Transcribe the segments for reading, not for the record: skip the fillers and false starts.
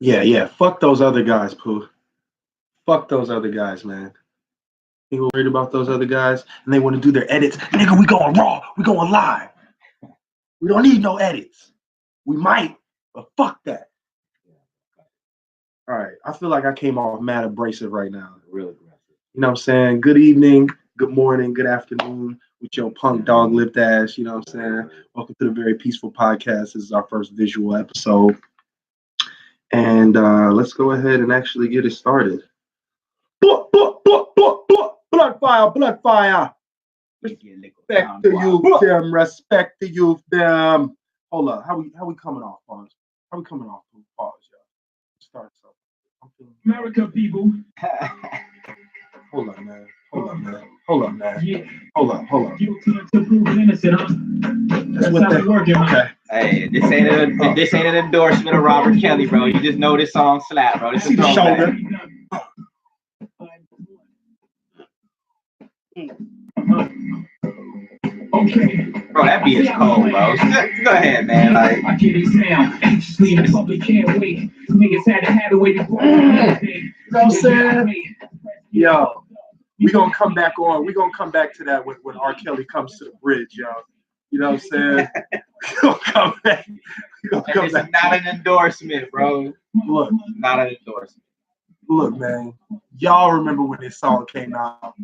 Yeah. Fuck those other guys, Pooh. Fuck those other guys, man. People worried about those other guys, and they want to do their edits. Nigga, we going raw. We going live. We don't need no edits. We might, but fuck that. All right. I feel like I came off mad abrasive right now. Real aggressive. You know what I'm saying? Good evening, good morning, good afternoon with your punk dog lipped ass. You know what I'm saying? Welcome to the Very Peaceful Podcast. This is our first visual episode. And let's go ahead and actually get it started. Blood fire, blood fire. Respect to you, them. Respect to you, them. Hold up. How we coming off, pause? How we coming off? Pause, y'all. Start something. America, people. Hold up, man. Hold up, man. Yeah. Hold up. You can't prove innocent, huh? That's how we working, huh? Okay. Hey, this ain't an endorsement of Robert Kelly, bro. You just know this song slap, bro. This See is the shoulder. Okay. Bro, that beat is cold, bro. Go ahead, man. Like, I get it down. Anxiously in the public can't wait. Niggas had to wait. You know what I'm saying? Yo, we gonna come back on. We gonna come back to that when R. Kelly comes to the bridge, yo. You know what I'm saying? We gonna come back. this is not an endorsement, bro. Look, Not an endorsement. look, man. Y'all remember when this song came out?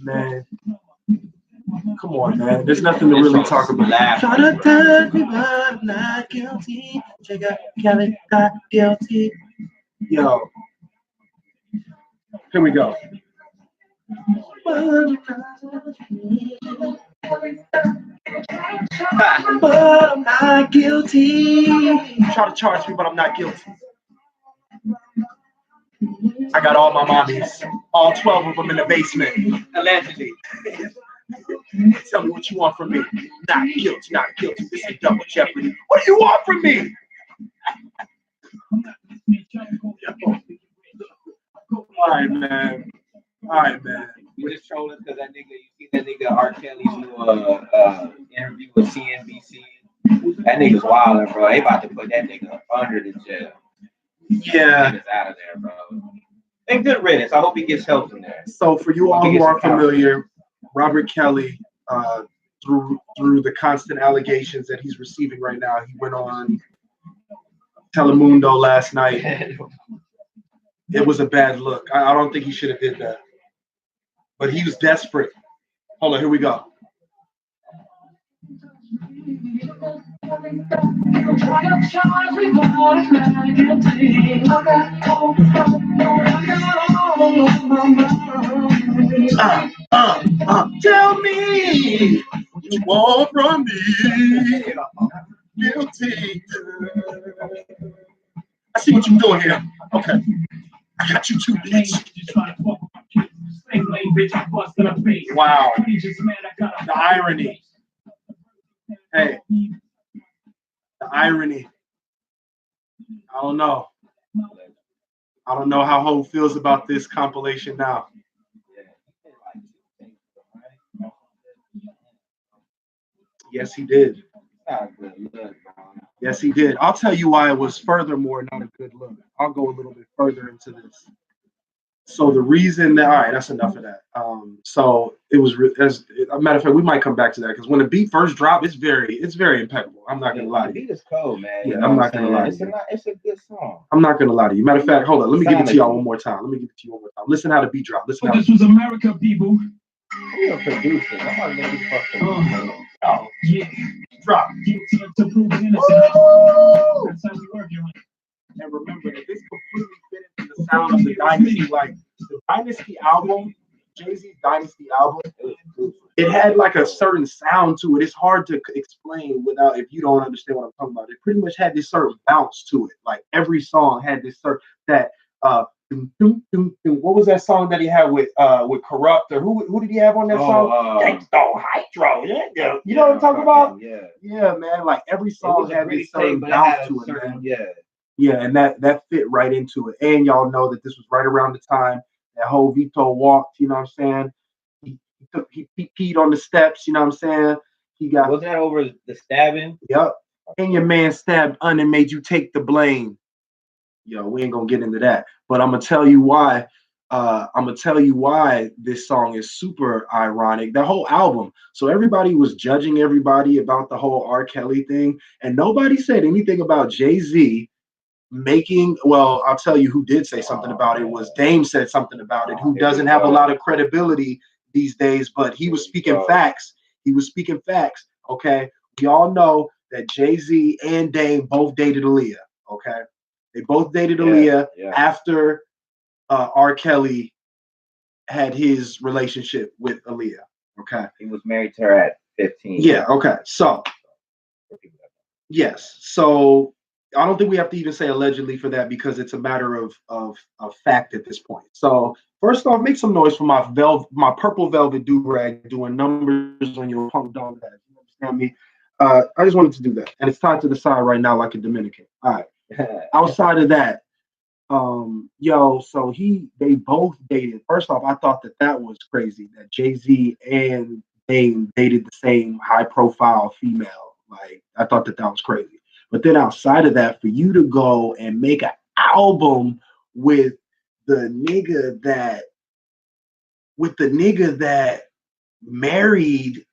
Man. Come on, man. There's nothing to really talk about. Try to touch me, but I'm not guilty. Check out Kelly, not guilty. Yo. Here we go. But I'm not guilty. Try to charge me, but I'm not guilty. I got all my mommies, all 12 of them in the basement. Allegedly. Tell me what you want from me. Not guilty, not guilty. This is double jeopardy. What do you want from me? All right, man. We just trolling because that nigga, you see that nigga R. Kelly's new interview with CNBC. That nigga's wildin', bro. They about to put that nigga under the jail. Yeah. He's out of there, bro. And good riddance. I hope he gets help from there. So for you all who are familiar, Robert Kelly, through the constant allegations that he's receiving right now, he went on Telemundo last night. It was a bad look. I don't think he should have did that. But he was desperate. Hold on, here we go. Tell me what you want from me. Guilty. I see what you're doing here. Okay. I got you too, bitch. Wow. The irony. Hey. The irony. I don't know. I don't know how Ho feels about this compilation now. Yes, he did. Yes, he did. I'll tell you why it was furthermore not a good look. I'll go a little bit further into this. So the reason that, all right, that's enough of that. So it was, as a matter of fact, we might come back to that because when the beat first dropped, it's very impeccable. I'm not gonna lie to you. The beat is cold, man. Yeah, I'm not gonna lie to you. It's a good song. I'm not gonna lie to you. Matter of fact, hold on. Let me give it to y'all one more time. Listen how the beat dropped. Listen how this was America, people. You're a producer. I'm gonna let you fucking Yeah. drop. You can't prove innocent. That's how we working. And remember that this completely fit into the sound of the Dynasty. Like the Dynasty album, Jay-Z's Dynasty album, it had like a certain sound to it. It's hard to explain without if you don't understand what I'm talking about. It pretty much had this certain bounce to it. Like every song had this certain what was that song that he had with Corrupt, or who did he have on that song? Gangsta Hydro. Yeah. You know what I'm talking about? Yeah, man. Like every song had this certain bounce to it, man. Yeah, and that fit right into it. And y'all know that this was right around the time that whole Vito walked, you know what I'm saying? He peed on the steps, you know what I'm saying? He got Was that over the stabbing? Yep. and your man stabbed and made you take the blame. Yo, we ain't gonna get into that, but I'm gonna tell you why. I'm gonna tell you why this song is super ironic. The whole album. So everybody was judging everybody about the whole R. Kelly thing, and nobody said anything about Jay-Z making. Well, I'll tell you who did say something about it was Dame said something about it, who doesn't have a lot of credibility these days, but he was speaking facts. He was speaking facts. Okay, we all know that Jay-Z and Dame both dated Aaliyah. Okay, they both dated Aaliyah after R. Kelly had his relationship with Aaliyah. Okay. He was married to her at 15. Yeah, okay. So yes. So I don't think we have to even say allegedly for that because it's a matter of fact at this point. So first off, make some noise for my purple velvet do-rag doing numbers on your punk dog head. You understand me? I just wanted to do that. And it's tied to the side right now like a Dominican. All right. Outside of that, so they both dated. First off, I thought that was crazy that Jay-Z and Dame dated the same high-profile female. Like, I thought that was crazy. But then outside of that, for you to go and make an album with the nigga that married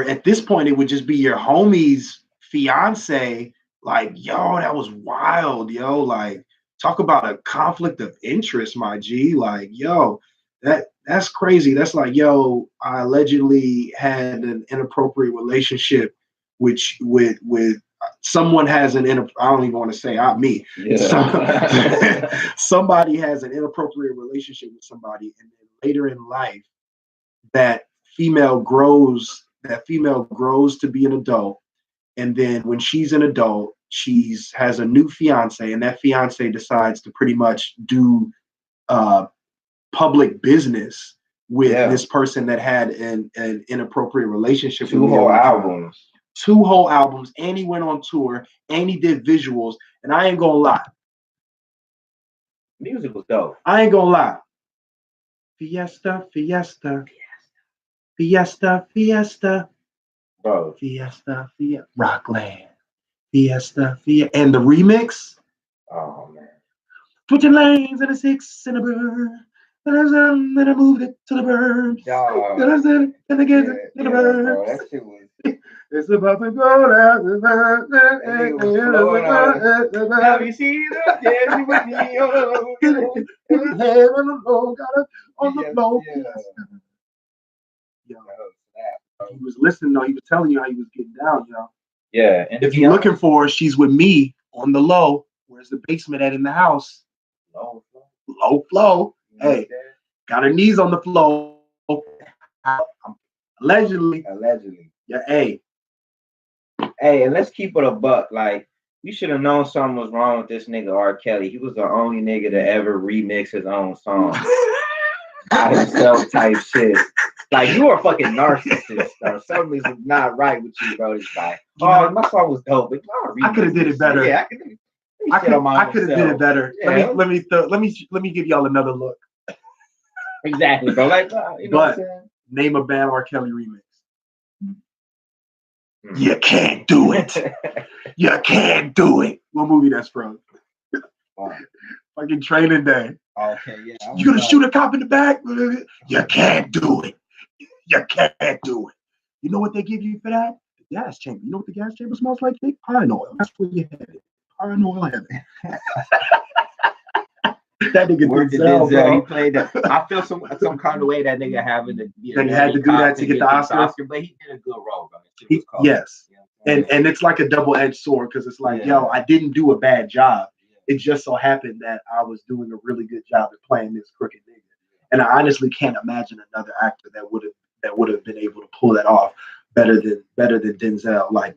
at this point, it would just be your homie's fiance. Like, yo, that was wild, yo. Like, talk about a conflict of interest, my G. Like, yo, that's crazy. That's like, yo, I allegedly had an inappropriate relationship with someone has I don't even want to say me. Yeah. Somebody has an inappropriate relationship with somebody, and then later in life, that female grows to be an adult, and then when she's an adult, has a new fiance, and that fiance decides to pretty much do public business with this person that had an inappropriate relationship. Two whole albums, and he went on tour, and he did visuals, and I ain't gonna lie. Music was dope. I ain't gonna lie. Fiesta, fiesta. Fiesta, fiesta. Bro. Fiesta, fiesta. Rockland. Fiesta, fiesta. And the remix. Oh, man. Switching lanes and a 6 and a bird. Then I moved it to the bird. Then I said it and again to the bird. Bro, that shit was... It's about to go down the bird. Now you see the dancing with me on the floor. Yo, he was listening though. He was telling you how he was getting down, yo. Yeah, and if you're looking for her, she's with me on the low. Where's the basement at in the house? Low flow. Hey, got her knees on the floor. Allegedly. Yeah, hey, and let's keep it a buck. Like, we should have known something was wrong with this nigga R. Kelly. He was the only nigga to ever remix his own song. By himself type shit. Like, you are a fucking narcissist, though. Something is not right with you, bro. It's like, oh, my song was dope, but I could have did it better. Yeah, I could have did it better. Yeah. Let me give y'all another look. Exactly, bro. Like, you know what I'm saying? Name a bad R. Kelly remix. You can't do it. You can't do it. What movie that's from? Fucking Training Day. Okay, yeah. You gonna shoot a cop in the back? You can't do it. You can't do it. You know what they give you for that? The gas chamber. You know what the gas chamber smells like? Big pine oil. That's where you have it. Pine oil heaven. That nigga Denzel, he played that. I feel some kind of way that nigga having to. Then he had to do that to get the Oscar, but he did a good role, bro. Yes, and it's like a double-edged sword because it's like, yo, I didn't do a bad job. It just so happened that I was doing a really good job at playing this crooked nigga, and I honestly can't imagine another actor that would have been able to pull that off better than Denzel. Like,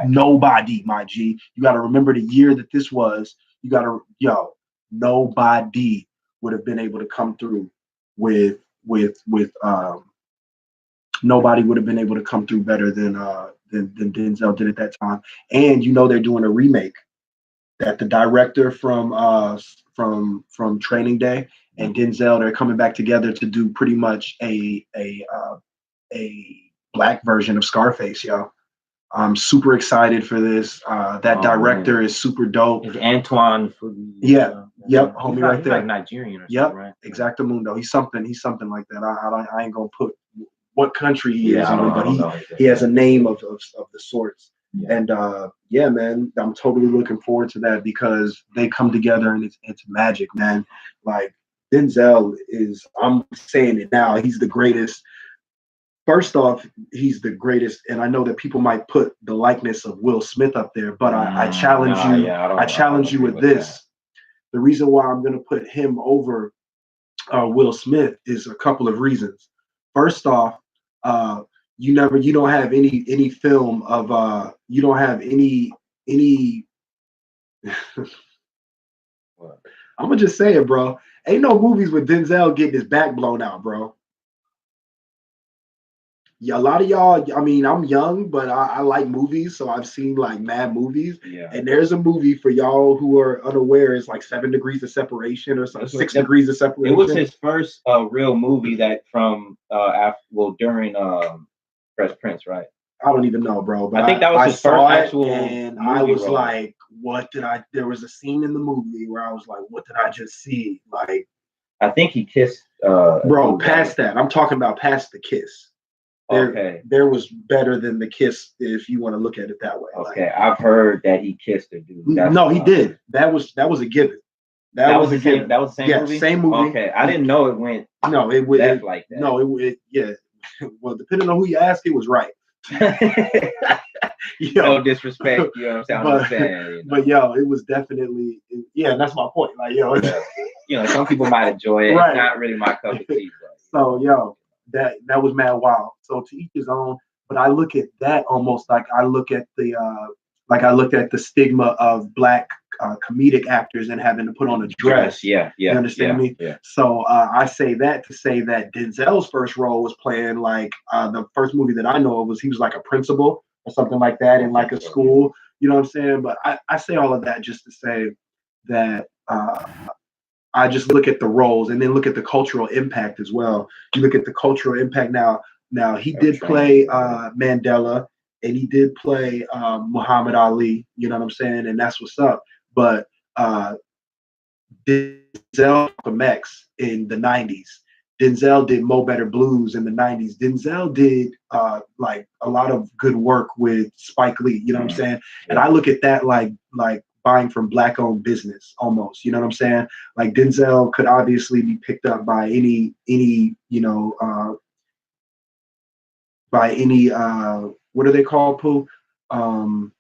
nobody, my G. You got to remember the year that this was. You got to, nobody would have been able to come through with nobody would have been able to come through better than Denzel did at that time. And they're doing a remake that the director from Training Day and Denzel, they're coming back together to do pretty much a black version of Scarface, yo. I'm super excited for this. That director is super dope. It's Antoine. Yeah. Yep. Homie, right there. Like Nigerian or something, right? Exactamundo. He's something like that. I ain't gonna put what country he is on, but he has a name of the sorts. Yeah. And yeah, man, I'm totally looking forward to that because they come together and it's magic, man. Like Denzel is, I'm saying it now, he's the greatest. First off, he's the greatest, and I know that people might put the likeness of Will Smith up there, but I challenge you. I challenge you with this. That. The reason why I'm going to put him over Will Smith is a couple of reasons. First off, you don't have any film of you don't have any. I'm gonna just say it, bro. Ain't no movies with Denzel getting his back blown out, bro. Yeah, a lot of y'all, I mean, I'm young, but I like movies, so I've seen like mad movies. Yeah. And there's a movie for y'all who are unaware, it's like 7 Degrees of Separation or something, 6 Degrees of Separation. It was his first real movie that from during Fresh Prince, right? I don't even know, bro. But I think that was his first actual and I was role. Like, what did I? There was a scene in the movie where I was like, what did I just see? Like, I think he kissed. Bro, past that. I'm talking about past the kiss. There was better than the kiss if you want to look at it that way. Okay, like, I've heard that he kissed a dude. No, he did. That was a given. That was the same. That was the same movie. Yeah, same movie. Okay, I didn't know it went. No, it went like that. No, it yeah. Well, depending on who you ask, it was right. No disrespect, you know what I'm saying? But yo, it was definitely and that's my point. Like yo, some people might enjoy it. Right. It's not really my cup of tea. So yo, that was mad wild. So to each his own. But I look at that almost like I look at I looked at the stigma of Black comedic actors and having to put on a dress. Yeah. You understand me? Yeah. So I say that to say that Denzel's first role was playing like the first movie that I know of was he was like a principal or something like that in like a school. You know what I'm saying? But I say all of that just to say that I just look at the roles and then look at the cultural impact as well. You look at the cultural impact now. Now he did play Mandela. And he did play Muhammad Ali, you know what I'm saying? And that's what's up. But Denzel Malcolm X in the 90s. Denzel did Mo Better Blues in the 90s. Denzel did like a lot of good work with Spike Lee, you know what I'm saying? And I look at that like buying from Black-owned business almost, you know what I'm saying? Like Denzel could obviously be picked up by any what are they called, Pooh? What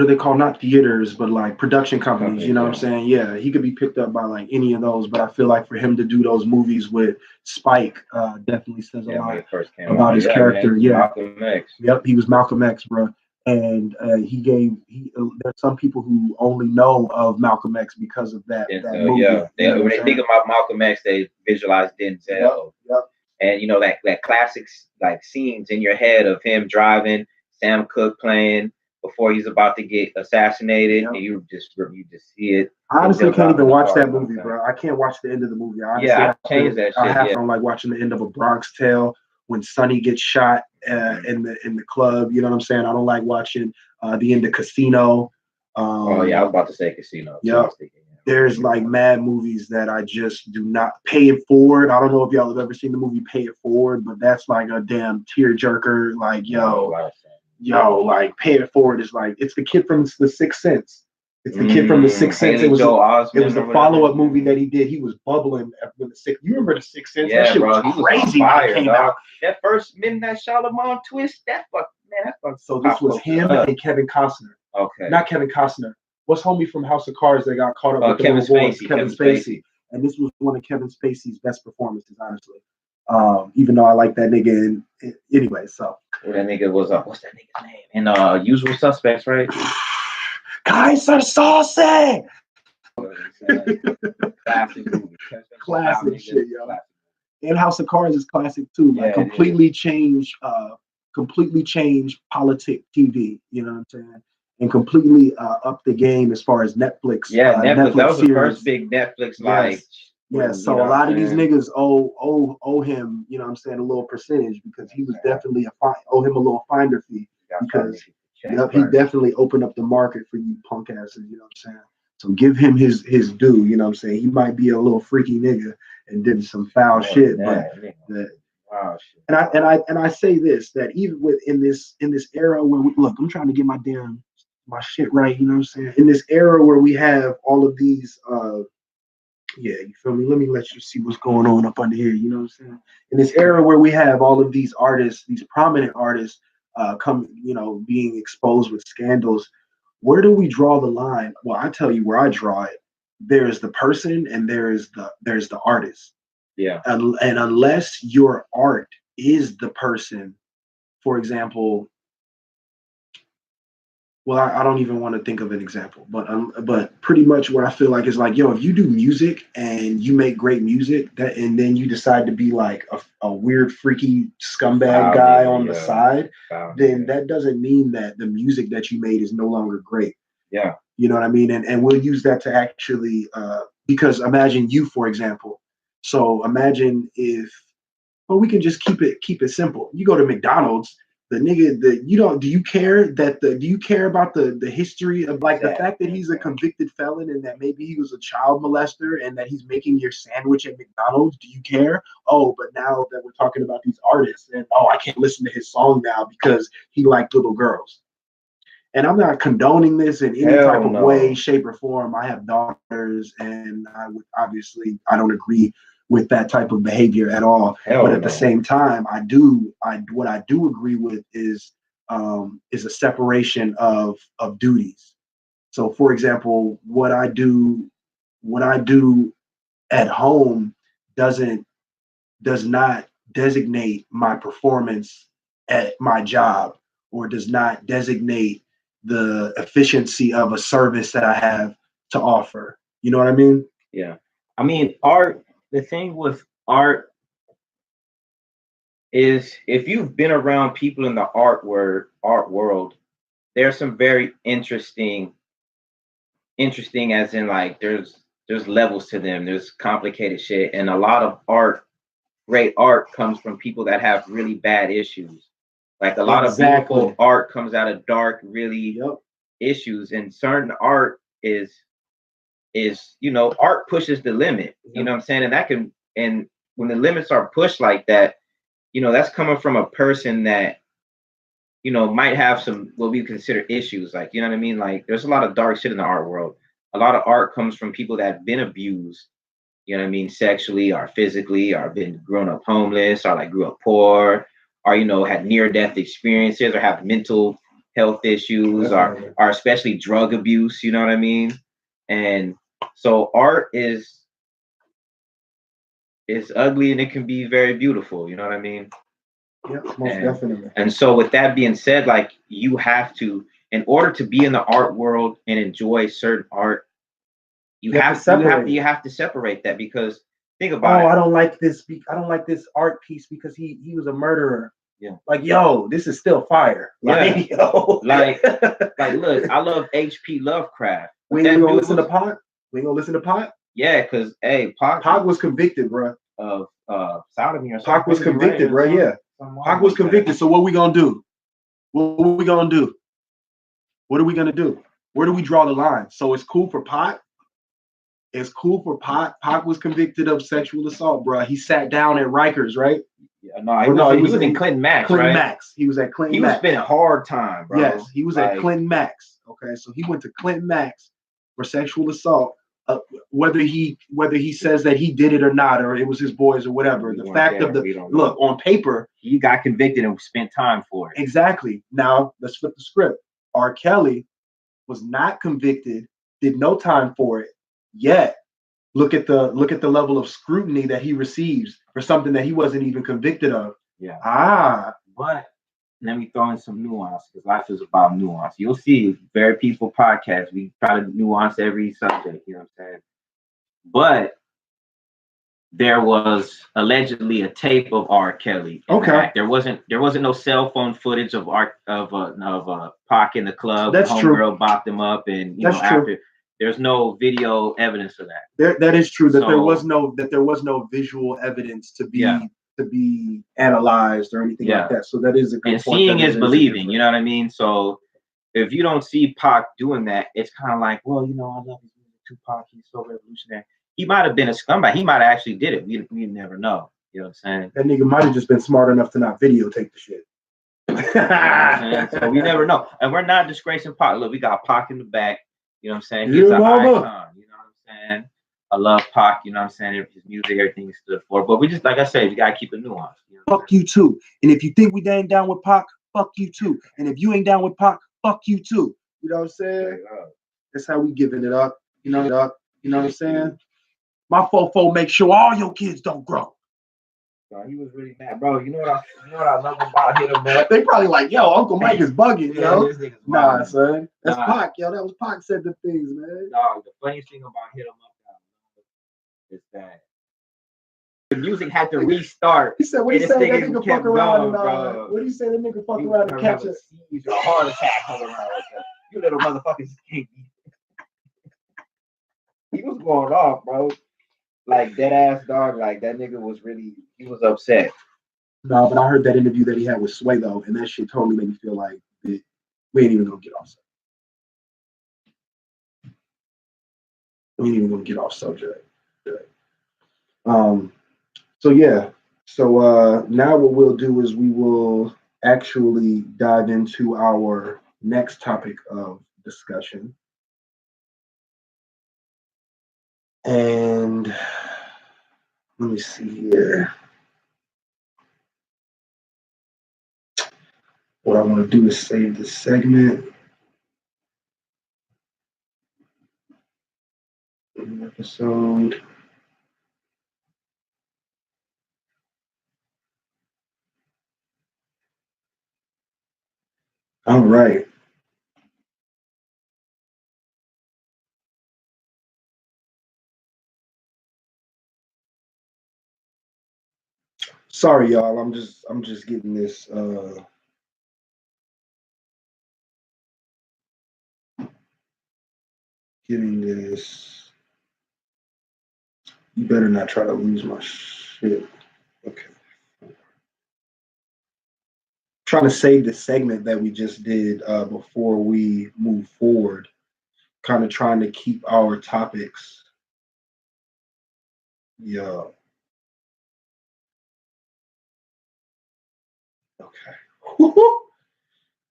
are they called? Not theaters, but like production companies, you know what I'm saying? Yeah, he could be picked up by like any of those, but I feel like for him to do those movies with Spike definitely says a lot about his character. Yeah. Malcolm X. Yep, he was Malcolm X, bro. And there's some people who only know of Malcolm X because of that movie. Yeah, when they think about Malcolm X, they visualize Denzel. Yep. And that classics like scenes in your head of him driving, Sam Cooke playing before he's about to get assassinated, and you just see it. I honestly can't even watch that movie, bro. I can't watch the end of the movie. Honestly, I changed that shit. I have from like watching the end of A Bronx Tale when Sonny gets shot in the club. You know what I'm saying? I don't like watching the end of Casino. I was about to say Casino. Yeah. There's like mad movies that I just do not Pay It Forward. I don't know if y'all have ever seen the movie Pay It Forward, but that's like a damn tearjerker. Like, like Pay It Forward is like, it's the kid from The Sixth Sense. It's the kid from The Sixth Sense. It was the follow-up movie that he did. He was bubbling with The Sixth. You remember The Sixth Sense? Yeah, that shit bro, was crazy when it came out. That first Midnight Shyamalan twist, that fuck. So this was him and Kevin Costner. Okay. Not Kevin Costner. What's homie from House of Cards that got caught up with Kevin Spacey. Kevin Spacey. And this was one of Kevin Spacey's best performances, honestly. Even though I like that nigga. Anyway, so. Well, that nigga was what's that nigga's name? And Usual Suspects, right? Guys are saucy. Classic movie. Classic shit, yo. And House of Cards is classic too. Like completely changed politic TV. You know what I'm saying? And completely up the game as far as Netflix. Yeah, Netflix. That was series. the first big Netflix Yeah, so a lot of these niggas owe him, you know what I'm saying, a little percentage because he was definitely owe him a little finder fee because he definitely opened up the market for you punk asses, you know what I'm saying? So give him his due, you know what I'm saying? He might be a little freaky nigga and did some foul shit, but wow shit. And I say this, that even in this era where look, I'm trying to get my shit right, you know what I'm saying? In this era where we have all of these yeah, you feel me? Let me let you see what's going on up under here. You know what I'm saying? In this era where we have all of these artists, these prominent artists, being exposed with scandals, where do we draw the line? Well, I tell you where I draw it. There's the person and there's the artist. Yeah. And unless your art is the person, for example, well, I don't even want to think of an example, but pretty much what I feel like is like, yo, if you do music and you make great music, and then you decide to be like a weird, freaky scumbag guy on the side, then that doesn't mean that the music that you made is no longer great. Yeah, you know what I mean, and we'll use that to actually because imagine you, for example. So imagine if, well, we can just keep it simple. You go to McDonald's. The nigga that do you care about the history of like the fact that he's a convicted felon and that maybe he was a child molester and that he's making your sandwich at McDonald's? Do you care? Oh, but now that we're talking about these artists and I can't listen to his song now because he liked little girls. And I'm not condoning this in any type of way, shape, or form. I have daughters and I don't agree with that type of behavior at all. But at the same time, what I do agree with is a separation of duties. So for example, what I do at home does not designate my performance at my job or does not designate the efficiency of a service that I have to offer. You know what I mean? Yeah. I mean, art. The thing with art is if you've been around people in the art world, there's some very interesting as in like there's levels to them. There's complicated shit. And a lot of great art comes from people that have really bad issues. Like a lot of beautiful art comes out of dark, really issues. And certain art is art pushes the limit. You know what I'm saying? And when the limits are pushed like that, that's coming from a person that, might have some what we consider issues. Like, you know what I mean? Like there's a lot of dark shit in the art world. A lot of art comes from people that have been abused, you know what I mean, sexually or physically, or been grown up homeless, or like grew up poor, or, had near-death experiences, or have mental health issues, or especially drug abuse, you know what I mean? And so art is ugly and it can be very beautiful, you know what I mean? Yeah, most definitely. And so with that being said, like you have to, in order to be in the art world and enjoy certain art, you have to separate that, because think about it. I don't like this art piece because he was a murderer. Yeah. Like, yo, this is still fire. Like, yeah. Yo. like look, I love H.P. Lovecraft. We ain't gonna listen to Pot? We ain't gonna listen to Pot? Yeah, because Pac was convicted, bro. Of sodomy or something. Pac was convicted, right? Yeah. Pac was convicted. So what we gonna do? What are we gonna do? What are we gonna do? Where do we draw the line? So it's cool for Pac. It's cool for Pac. Pac was convicted of sexual assault, bro. He sat down at Rikers, right? Yeah, he was in Clinton Max, Clinton Max. He was at Clinton Max. He was spending hard time, bro. Yes, he was at Clinton Max. Okay, so he went to Clinton Max for sexual assault. Whether he says that he did it or not, or it was his boys or whatever, the fact of look on paper, he got convicted and spent time for it. Exactly. Now let's flip the script. R. Kelly was not convicted, did no time for it, yet look at the level of scrutiny that he receives for something that he wasn't even convicted of. Yeah. But let me throw in some nuance, because life is about nuance. You'll see Very Peaceful Podcast. We try to nuance every subject, you know what I'm saying? But there was allegedly a tape of R. Kelly. Okay. There wasn't no cell phone footage of Pac in the club. That's true. Homegirl bopped him up, and That's true. there's no video evidence of that. That is true. There was no visual evidence to be analyzed or anything like that. So that is a good and point. Seeing is believing. You know what I mean? So if you don't see Pac doing that, it's kind of like, well, I love his music, Tupac. He's so revolutionary. He might have been a scumbag. He might have actually did it. We never know. You know what I'm saying? That nigga might have just been smart enough to not videotape the shit. So we never know. And we're not disgracing Pac. Look, we got Pac in the back. You know what I'm saying? He's an icon. You know what I'm saying? I love Pac. You know what I'm saying? His music, everything he stood for. But we just, like I said, you got to keep it nuanced. Fuck you too. And if you think we ain't down with Pac, fuck you too. And if you ain't down with Pac, fuck you too. You know what I'm saying? That's how we giving it up. You know what I'm saying? My fofo make sure all your kids don't grow. He was really mad, bro. You know what I love about Hit 'em Up? They probably like, yo, Uncle Mike is bugging, yo. Nah, son. That's Pac, yo. That was Pac said the things, man. Dog, the funniest thing about Hit 'em Up is that the music had to restart. He said, what do you say that nigga fuck around and what do you say that nigga fuck around and catch a heart attack around like that? You little motherfuckers can't be. He was going off, bro. Like dead ass dog, like that nigga was he was upset. No, but I heard that interview that he had with Sway though, and that shit totally made me feel like we ain't even gonna get off subject. We ain't even gonna get off subject. So now what we'll do is we will actually dive into our next topic of discussion. And let me see here. What I want to do is save this segment. Episode. All right. Sorry, y'all. I'm just getting this. Getting this. You better not try to lose my shit. Okay. Trying to save the segment that we just did before we move forward. Kind of trying to keep our topics. Yeah. Okay.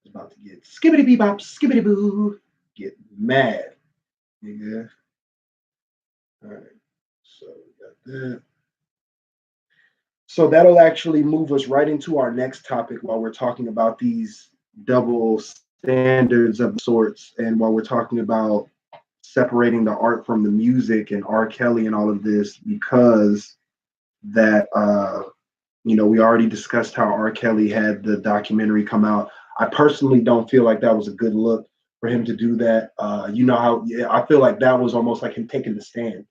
It's about to get skibbity bebop, skibbity boo. Get mad. Nigga. All right. So we got that. So that'll actually move us right into our next topic while we're talking about these double standards of sorts, and while we're talking about separating the art from the music and R. Kelly and all of this, because that we already discussed how R. Kelly had the documentary come out. I personally don't feel like that was a good look for him to do that. I feel like that was almost like him taking the stand.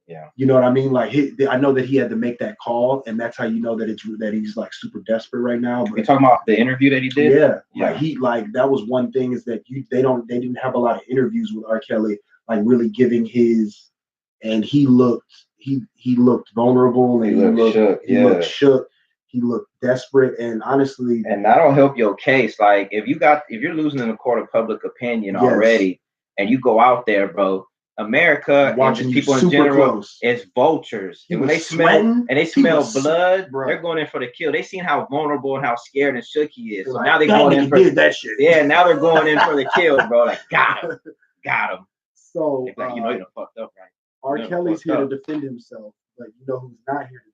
Yeah. You know what I mean? Like I know that he had to make that call, and that's how you know that that he's like super desperate right now. But you're talking about the interview that he did? Yeah. Like that was one thing is that they didn't have a lot of interviews with R. Kelly, like really giving his, and he looked vulnerable and he looked shook. He looked desperate, and honestly, and that'll help your case. Like if you're losing in the court of public opinion already, and you go out there, bro. America watching and people in general is vultures. And when they smell blood, they're going in for the kill. They seen how vulnerable and how scared and shook he is. So now they're going in for that shit. Yeah, now they're going in for the kill, bro. Like got him. So like, you done fucked up, right? R. Kelly's here to defend himself, but you know who's not here to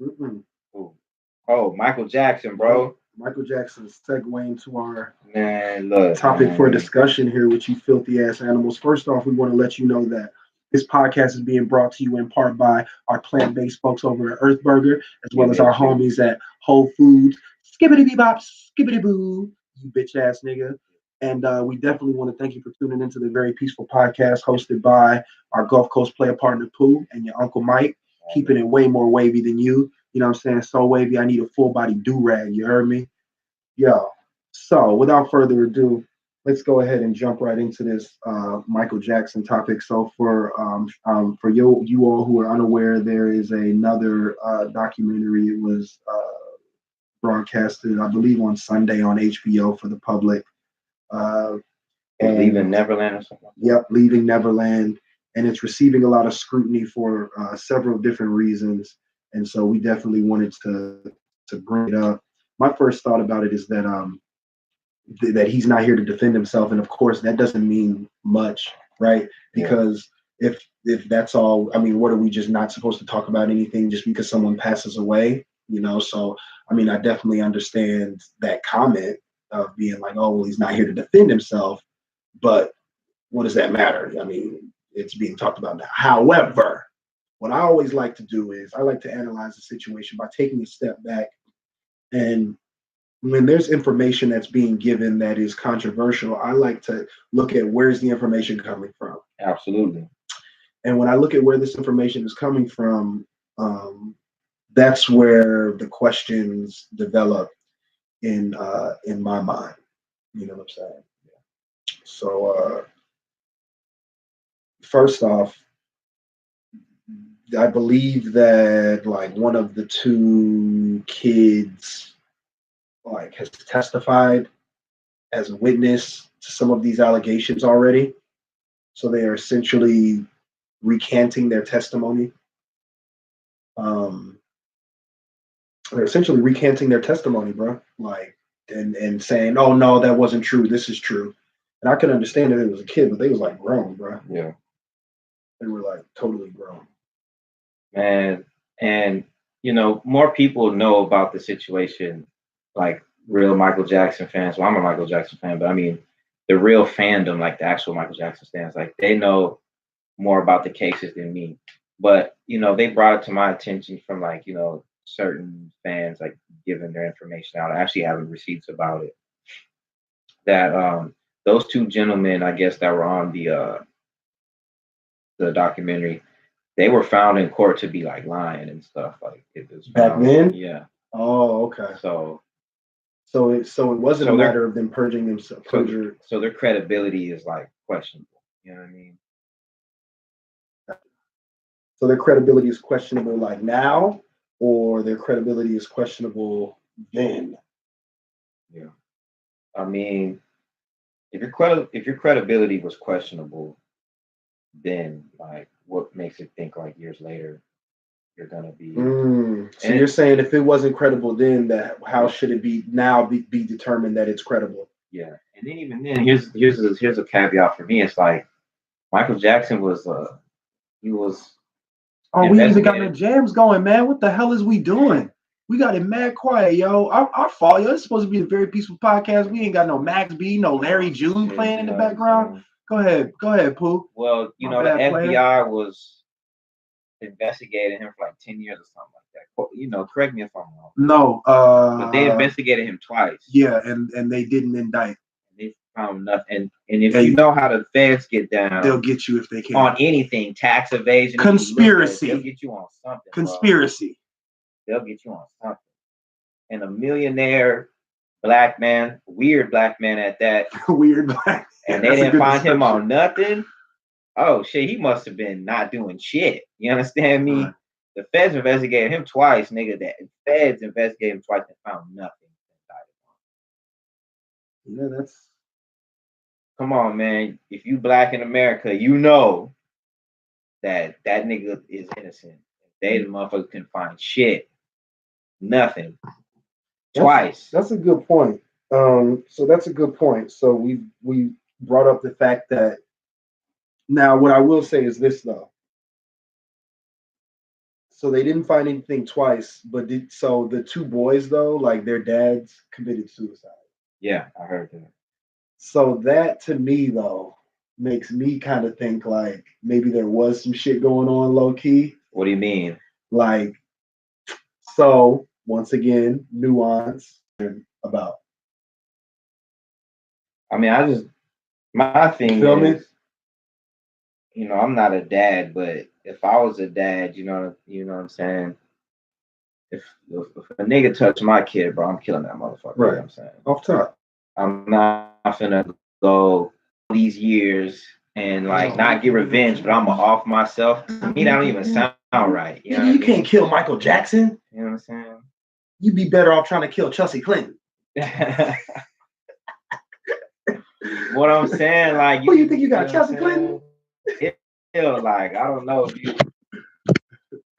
defend himself? Oh, Michael Jackson, bro. Michael Jackson's segue into our topic for discussion here with you filthy ass animals. First off, we want to let you know that this podcast is being brought to you in part by our plant-based folks over at Earth Burger, as well as our homies at Whole Foods. Skibbity bebop, skibbity boo, you bitch ass nigga. And we definitely want to thank you for tuning into the Very Peaceful Podcast hosted by our Gulf Coast player partner Pooh and your Uncle Mike, keeping it way more wavy than you. You know what I'm saying? So wavy, I need a full body do-rag. You heard me? Yo. So without further ado, let's go ahead and jump right into this Michael Jackson topic. So for you all who are unaware, there is another documentary. It was broadcasted, I believe, on Sunday on HBO for the public. And Leaving Neverland or something. Yep, Leaving Neverland, and it's receiving a lot of scrutiny for several different reasons. And so we definitely wanted to bring it up. My first thought about it is that that he's not here to defend himself, and of course that doesn't mean much, right? Because if that's all, I mean, what are we just not supposed to talk about anything just because someone passes away? So I mean, I definitely understand that comment of being like, oh, well, he's not here to defend himself, but what does that matter? I mean, it's being talked about now. However, what I always like to do is I like to analyze the situation by taking a step back, and when there's information that's being given that is controversial, I like to look at where's the information coming from. Absolutely. And when I look at where this information is coming from, that's where the questions develop in my mind. You know what I'm saying? Yeah. So first off, I believe that like one of the two kids like has testified as a witness to some of these allegations already. So they are essentially recanting their testimony. They're essentially recanting their testimony, bro. Like and saying, "Oh no, that wasn't true. This is true." And I could understand that it was a kid, but they was like grown, bro. Yeah, they were like totally grown. Man, and more people know about the situation, like real Michael Jackson fans. Well, I'm a Michael Jackson fan, but I mean the real fandom, like the actual Michael Jackson fans, like they know more about the cases than me. But they brought it to my attention from like certain fans like giving their information out. I actually have receipts about it. That those two gentlemen, I guess, that were on the documentary, they were found in court to be like lying and stuff. Like it was back then. Yeah. Oh, okay. So it wasn't a matter of them purging themselves. So their credibility is like questionable. You know what I mean? So their credibility is questionable like now, or their credibility is questionable then. Yeah. I mean, if your credibility was questionable, then like what makes it think like years later you're gonna be? So you're saying if it wasn't credible then, that how should it be now be determined that it's credible? Yeah, and then even then, here's a caveat for me. It's like Michael Jackson was he was. Oh, we even got no jams going, man. What the hell is we doing? We got it mad quiet, yo. Our fault, yo. It's supposed to be a very peaceful podcast. We ain't got no Max B, no Larry June playing in the background. Go ahead, Pooh. Well, the FBI was investigating him for like 10 years or something like that. Correct me if I'm wrong. No, but they investigated him twice. Yeah, and they didn't indict. They found nothing. And if you know how the feds get down, they'll get you if they can. On anything, tax evasion, conspiracy. They'll get you on something. Conspiracy. Bro. They'll get you on something. And a millionaire black man, weird black man at that. Weird black. And they didn't find him on nothing. Oh shit, he must have been not doing shit. You understand me? Right. The feds investigated him twice, nigga. The feds investigated him twice and found nothing. Yeah, that's. Come on, man. If you black in America, you know that nigga is innocent. They the motherfuckers couldn't find shit. Nothing. Twice. That's a good point. So that's a good point. So we brought up the fact that now what I will say is this though. So they didn't find anything twice, but so the two boys though, like their dads committed suicide. Yeah, I heard that. So that to me though makes me kind of think like maybe there was some shit going on low key. What do you mean? Like, so once again, nuance about. I mean, my thing is, I'm not a dad, but if I was a dad, you know what I'm saying? If a nigga touch my kid, bro, I'm killing that motherfucker. Right. You know what I'm saying? Off top. I'm not finna go these years and like not get revenge, but I'm gonna off myself. To me, that don't even sound right. You know, you can't kill Michael Jackson. You know what I'm saying? You'd be better off trying to kill Chelsea Clinton. What I'm saying, like, who you think you got, Chelsea Clinton? Like, I don't know if you.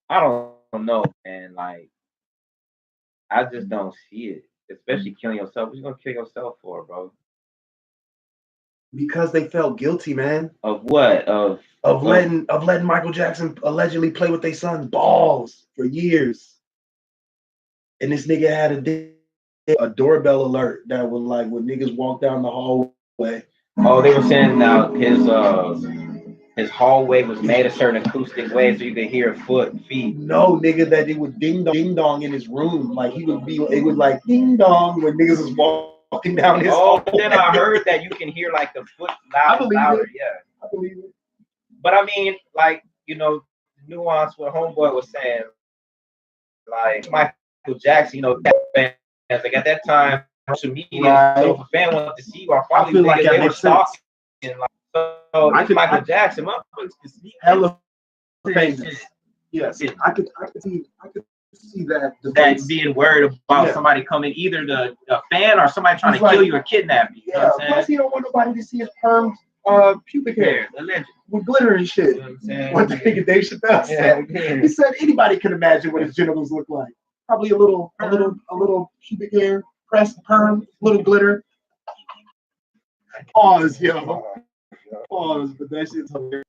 I don't know, man. Like, I just don't see it. Especially killing yourself. What you gonna kill yourself for, bro? Because they felt guilty, man. Of what? Of letting Michael Jackson allegedly play with their son's balls for years. And this nigga had a doorbell alert that was like when niggas walk down the hallway. Oh, they were saying now his hallway was made a certain acoustic way so you could hear feet. No, nigga, that it would ding dong in his room. Like it would like ding dong when niggas was walking down his hallway. But then I heard that you can hear like the foot louder. Yeah. I believe it. But I mean, like, you know, the nuance what Homeboy was saying, like Michael Jackson, you know, fans, like at that time, social media, right. So if a fan wanted to see you, I feel like they were stalking. Like, so Michael Jackson, motherfuckers can sneak hella famous. Yes, I could see that. That being worried about somebody coming, either a fan or somebody trying to kill you or kidnap you. Yeah, you know what I'm saying? Plus he don't want nobody to see his perm pubic hair with glitter and shit. You know what the nigga Dave Chappelle said. He said anybody can imagine what his genitals look like. Probably a little pubic hair, pressed perm, little glitter. Pause, yo. Pause, but that shit's hilarious.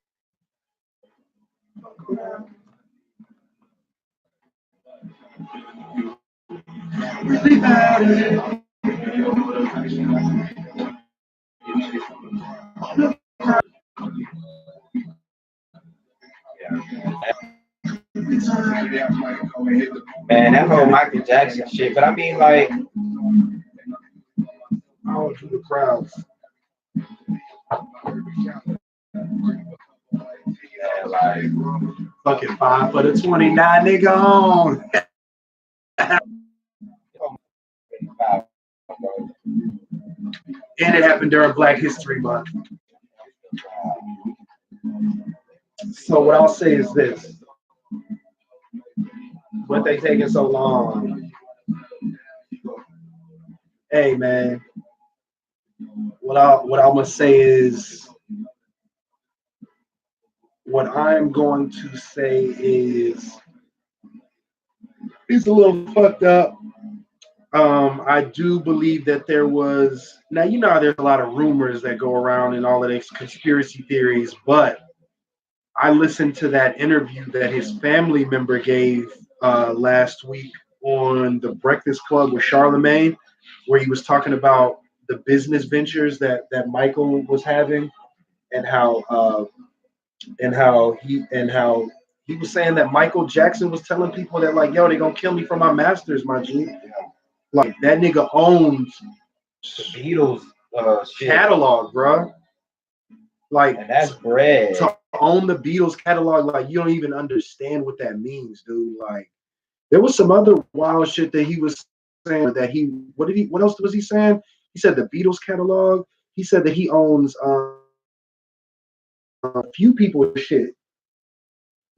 Man, that whole Michael Jackson shit. But I mean, like, I don't do the crowds. Yeah, like, fucking 5 for the 29, nigga on. And it happened during Black History Month. So what I'll say is this. What they taking so long? Hey man. What I'm gonna say is what I'm going to say is it's a little fucked up. I do believe that there was now you know how there's a lot of rumors that go around and all of these conspiracy theories, but I listened to that interview that his family member gave last week on the Breakfast Club with Charlemagne, where he was talking about the business ventures that Michael was having, and how he was saying that Michael Jackson was telling people that like, yo, they gonna kill me for my masters, my G. Like that nigga owns the Beatles catalog, bro. Like, and that's bread. To own the Beatles catalog, like you don't even understand what that means, dude. Like, there was some other wild shit that he was saying that what else was he saying? He said the Beatles catalog. He said that he owns a few people's shit.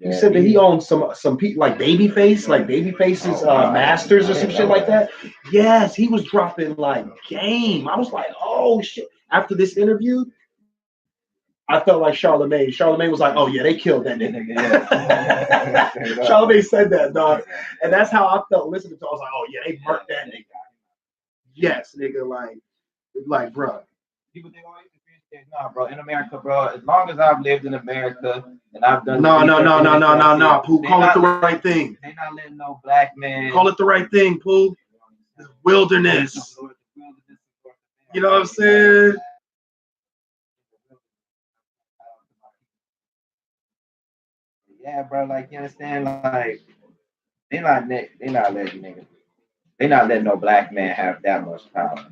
He said that he owns some people like Babyface's masters or some shit like that. Yes, he was dropping like game. I was like, oh shit. After this interview, I felt like Charlemagne. Charlemagne was like, oh yeah, they killed that nigga. Yeah. Charlemagne said that, dog. And that's how I felt listening to it. I was like, oh yeah, they murked that nigga. Yes, nigga, like, bro. People think, oh, nah, bro. In America, bro. As long as I've lived in America and I've done no. Pooh, call it the right thing. They not letting no black man. Call it the right thing, Pooh. It's wilderness. You know what I'm saying? Yeah, bro. Like you understand, like they not letting no black man have that much power.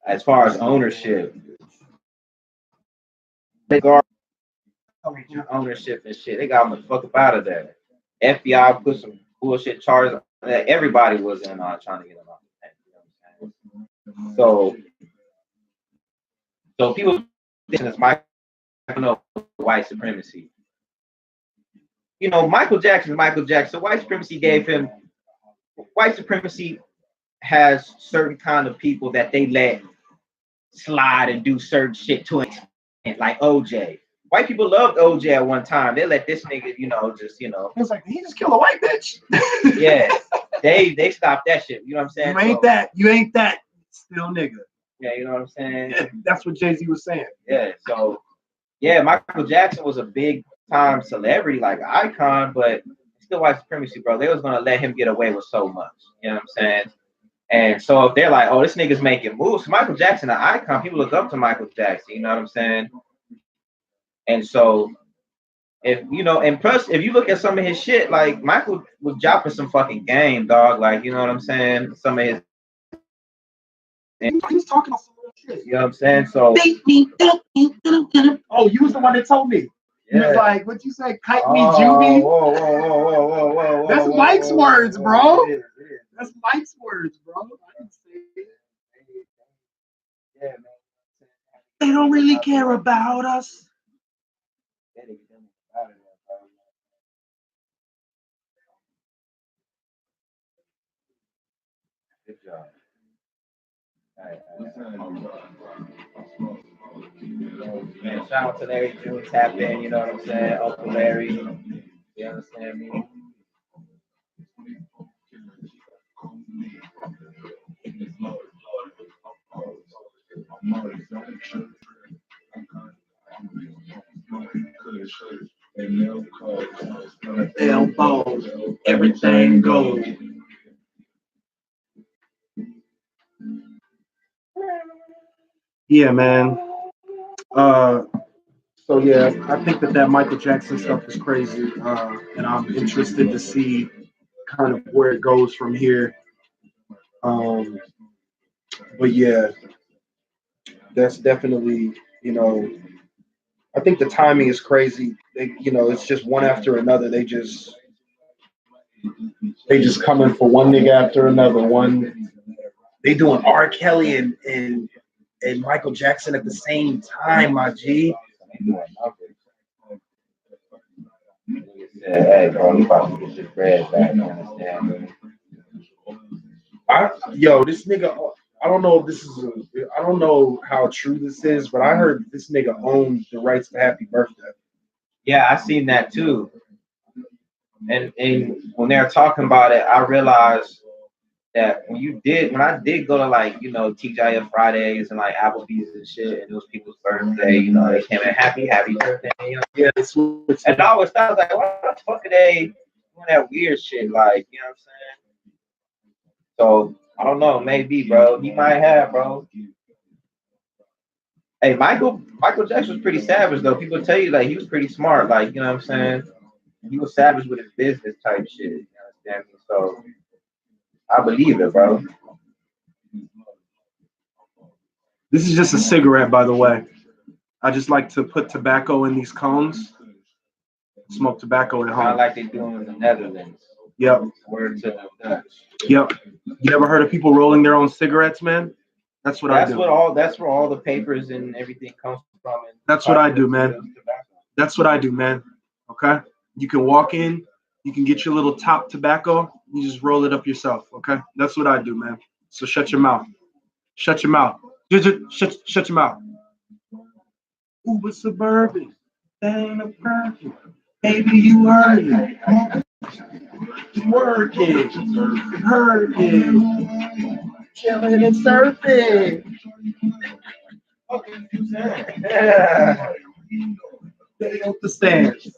As far as ownership, they guard ownership and shit. They got them the fuck up out of there. FBI put some bullshit charges. Everybody was in trying to get them off the tank. You know what I'm saying? So So people think it's white supremacy. You know, Michael Jackson. So white supremacy gave him. White supremacy has certain kind of people that they let slide and do certain shit to an extent, like OJ. White people loved OJ at one time. They let this nigga, just. It's like he just killed a white bitch. Yeah, they stopped that shit. You know what I'm saying? You ain't that. Still nigga. Yeah, you know what I'm saying? Yeah, that's what Jay-Z was saying. Yeah, so yeah, Michael Jackson was a big time celebrity, like icon, but still white supremacy, bro. They was gonna let him get away with so much. You know what I'm saying? And so if they're like, oh, this nigga's making moves, Michael Jackson, an icon, people look up to Michael Jackson, you know what I'm saying? And so and plus if you look at some of his shit, like Michael was dropping some fucking game, dog. Like, you know what I'm saying? Some of his He's talking about some real shit. You know what I'm saying? So oh, you was the one that told me. Yeah. He was like, what you say? Kite me, Juvie. Whoa. That's Mike's words, bro. That's Mike's words, bro. I didn't say it. Yeah, man. They don't really care about us. Good job. Man, shout out to Larry June, tap in, you know what I'm saying? Uncle Larry, you understand me? Elbow, everything goes. Yeah, man. So yeah, I think that Michael Jackson stuff is crazy, and I'm interested to see kind of where it goes from here. But yeah, that's definitely, I think the timing is crazy. It's just one after another. They just coming for one nigga after another. They doing R. Kelly and Michael Jackson at the same time, my G. Hey, bro, you about to get your bread back, you understand? This nigga, I don't know if I don't know how true this is, but I heard this nigga owns the rights to Happy Birthday. Yeah, I seen that too. And when they were talking about it, I realized that when I did go to like, TGIF Fridays and like Applebee's and shit, and it was people's birthday, they came in happy birthday. Yeah, and I always thought, like, what the fuck are they doing that weird shit? Like, you know what I'm saying? So I don't know, maybe, bro. He might have, bro. Hey, Michael Jackson was pretty savage though. People tell you like he was pretty smart, like, you know what I'm saying? He was savage with his business type shit. You understand me? So I believe it, bro. This is just a cigarette, by the way. I just like to put tobacco in these cones. Smoke tobacco at home. Kind of like they do in the Netherlands. Yep. Word to the Dutch. Yep. You ever heard of people rolling their own cigarettes, man? That's what I do. That's where all the papers and everything comes from. That's what I do, man. That's what I do, man. Okay? You can walk in, you can get your little top tobacco, you just roll it up yourself, okay? That's what I do, man. So shut your mouth. Shut your mouth. Shut your mouth. Uber Suburban. That ain't a perfect. Baby, you heard me. Working. Hurting. Chilling and surfing. Yeah. They off the stands.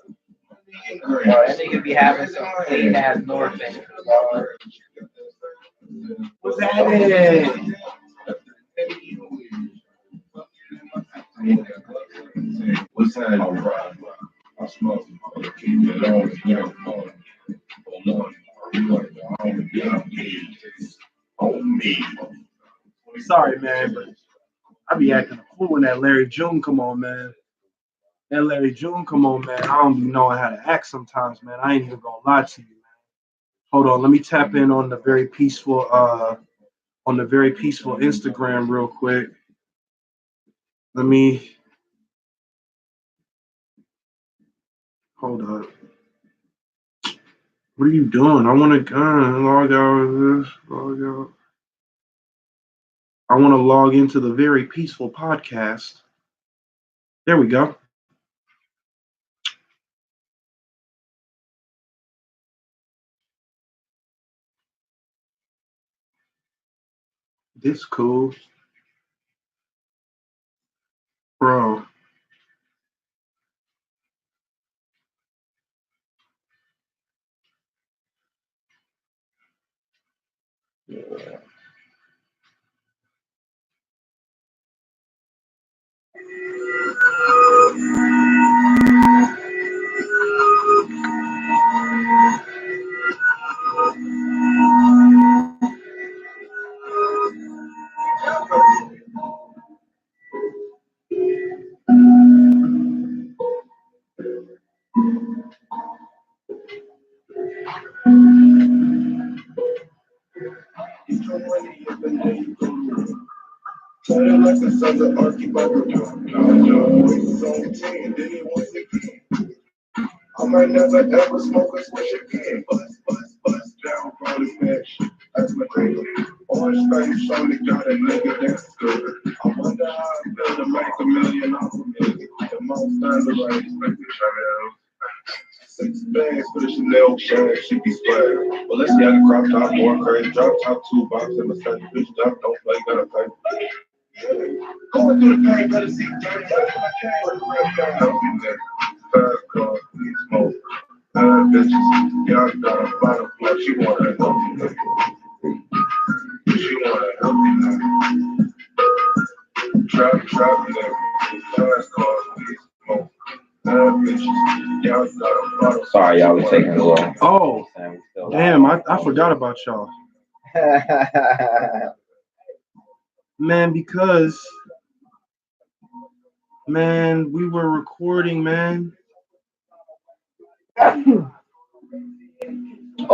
That nigga be having some clean ass North End. What's happening? What's happening? I smoke. Keep it on me. Sorry, man, but I be acting a fool when that Larry June come on, man. I don't be knowing how to act sometimes, man. I ain't even gonna lie to you, man. Hold on, let me tap in on the very peaceful Instagram real quick. Let me hold up. What are you doing? I want to log out. Log out. I want to log into the Very Peaceful Podcast. There we go. This cool. Bro. Yeah. I might never ever smoke a switch again. Bust down, probably smash. That's my dream. Orange face, shorty got a nigga that's good. I wonder how I feel to make $1 million off of music. The most underrated, expect to try 6 bags for the Chanel bag, she be square. Well, let's see, I can crop top, more crazy, drop top, 2 box, and my second bitch, don't play, gotta pay. Going through the pain, gotta see dirty, help me nigga. Fast cars, we smoke. Bad bitches, y'all got a bottle flow, she wanna help me nigga. She wanna help me nigga. Trap nigga. Fast cars, we smoke. Sorry, y'all, we're taking a little. Oh, damn, I forgot about y'all. Man, because, man, we were recording, man. Oh,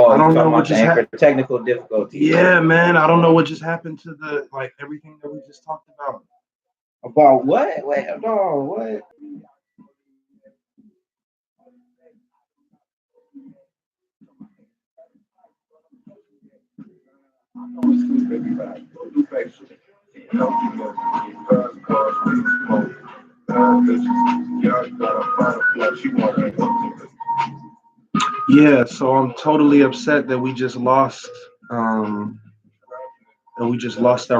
I don't know what just happened. Technical difficulty. Yeah, man, I don't know what just happened to the, like, everything that we just talked about. About what? Wait, no, what? Yeah, so I'm totally upset that we just lost our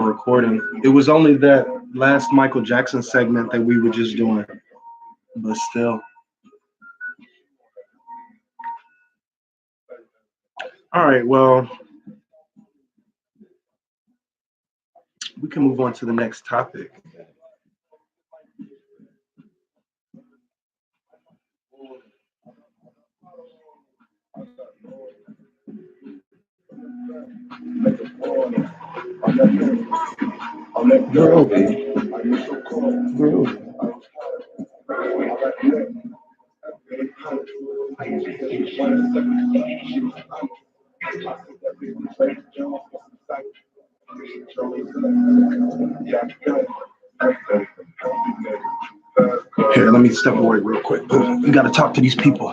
recording. It was only that last Michael Jackson segment that we were just doing, but still. All right, well, we can move on to the next topic. Here, let me step away real quick. You got to talk to these people.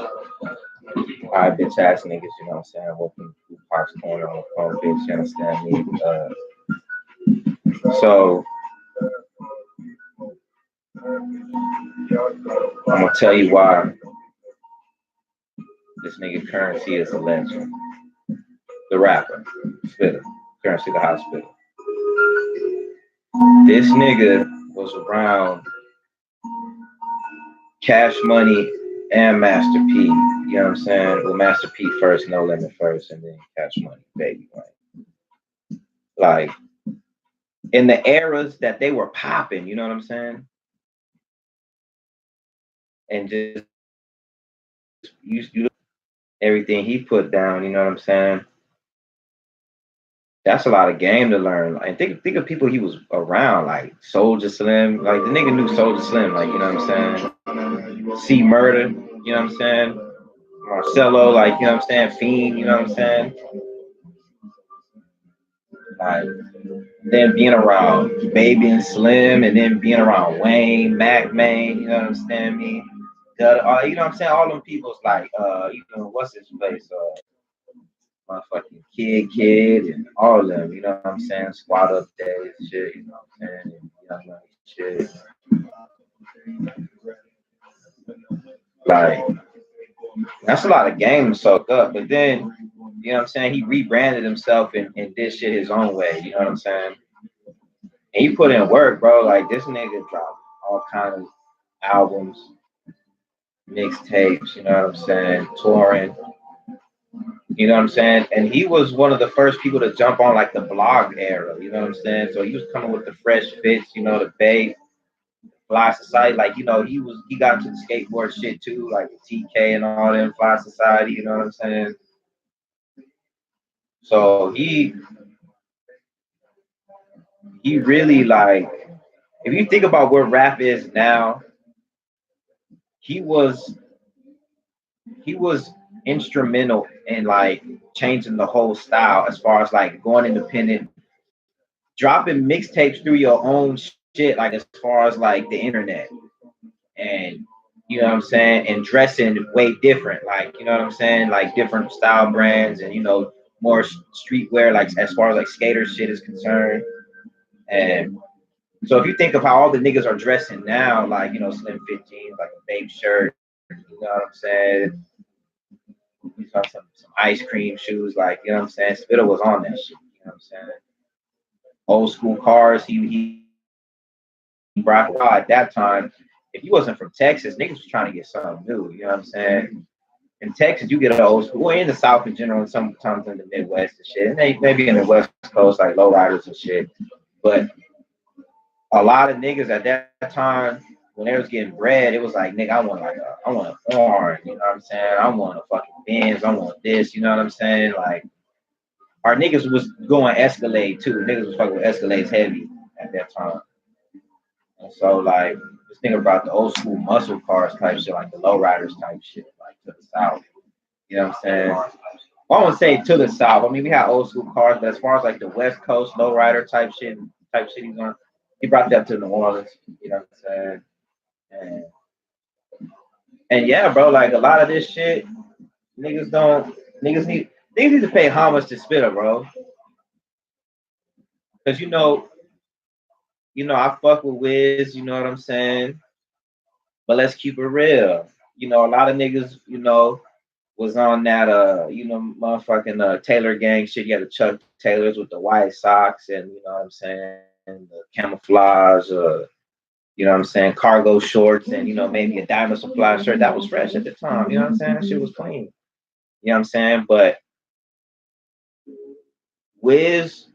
Alright, bitch ass niggas, you know what I'm saying? Hoping Park's corner on the phone, bitch, you understand me? So, I'm gonna tell you why this nigga Currency is a legend. The rapper, Spitter, Currency the Hospital. This nigga was around Cash Money and Master P. You know what I'm saying? Well, Master P first, No Limit first, and then Cash Money, Baby Wayne. Like, in the eras that they were popping, you know what I'm saying? And just you everything he put down, you know what I'm saying? That's a lot of game to learn. And think of people he was around, like Soulja Slim. Like, the nigga knew Soulja Slim, like, you know what I'm saying? C Murder, you know what I'm saying? Marcello, like, you know what I'm saying? Fiend, you know what I'm saying? Like, then being around Baby and Slim, and then being around Wayne, Mac Main, you know what I'm saying? Me, you know what I'm saying? All them people's like, what's his face? Motherfucking Kid, and all of them, you know what I'm saying? Squad Up Days, shit, you know what I'm saying? And Young Money shit. Like, that's a lot of game to soak up, but then, you know what I'm saying? He rebranded himself and did shit his own way, you know what I'm saying? And he put in work, bro. Like, this nigga dropped all kinds of albums, mixtapes, you know what I'm saying? Touring, you know what I'm saying? And he was one of the first people to jump on like the blog era, you know what I'm saying? So he was coming with the fresh fits, you know, the Bay, Fly Society, like, you know, he got into the skateboard shit too, like the TK and all them, Fly Society, you know what I'm saying? So he really, like, if you think about where rap is now, he was instrumental in like changing the whole style as far as like going independent, dropping mixtapes through your own shit, like as far as like the internet, and you know what I'm saying, and dressing way different, like, you know what I'm saying, like different style brands, and you know, more streetwear, like as far as like skater shit is concerned. And so if you think of how all the niggas are dressing now, like, you know, Slim 15, like a babe shirt, you know what I'm saying, you saw some ice cream shoes, like, you know what I'm saying, Spitter was on that shit, you know what I'm saying. Old school cars, he brought out at that time. If you wasn't from Texas, niggas was trying to get something new, you know what I'm saying. In Texas, you get an old school, well, in the South in general, and sometimes in the Midwest and shit, and maybe in the West Coast, like lowriders and shit. But a lot of niggas at that time, when they was getting bread, it was like, nigga, I want a foreign, you know what I'm saying? I want a fucking Benz, I want this, you know what I'm saying? Like, our niggas was going Escalade too. Niggas was fucking with Escalades heavy at that time. And so, like, just think about the old school muscle cars type shit, like the lowriders type shit, like to the South. You know what I'm saying? Well, I won't say to the South. I mean, we had old school cars, but as far as like the West Coast lowrider type shit he brought that to New Orleans. You know what I'm saying? And yeah, bro, like a lot of this shit, niggas need to pay homage to Spitter, bro. Cause you know, I fuck with Wiz, you know what I'm saying? But let's keep it real. You know, a lot of niggas, you know, was on that motherfucking Taylor gang shit. You had the Chuck Taylors with the white socks and, you know what I'm saying, the camouflage, you know what I'm saying, cargo shorts, and, you know, maybe a Diamond Supply shirt that was fresh at the time. You know what I'm saying? That shit was clean. You know what I'm saying? But Wiz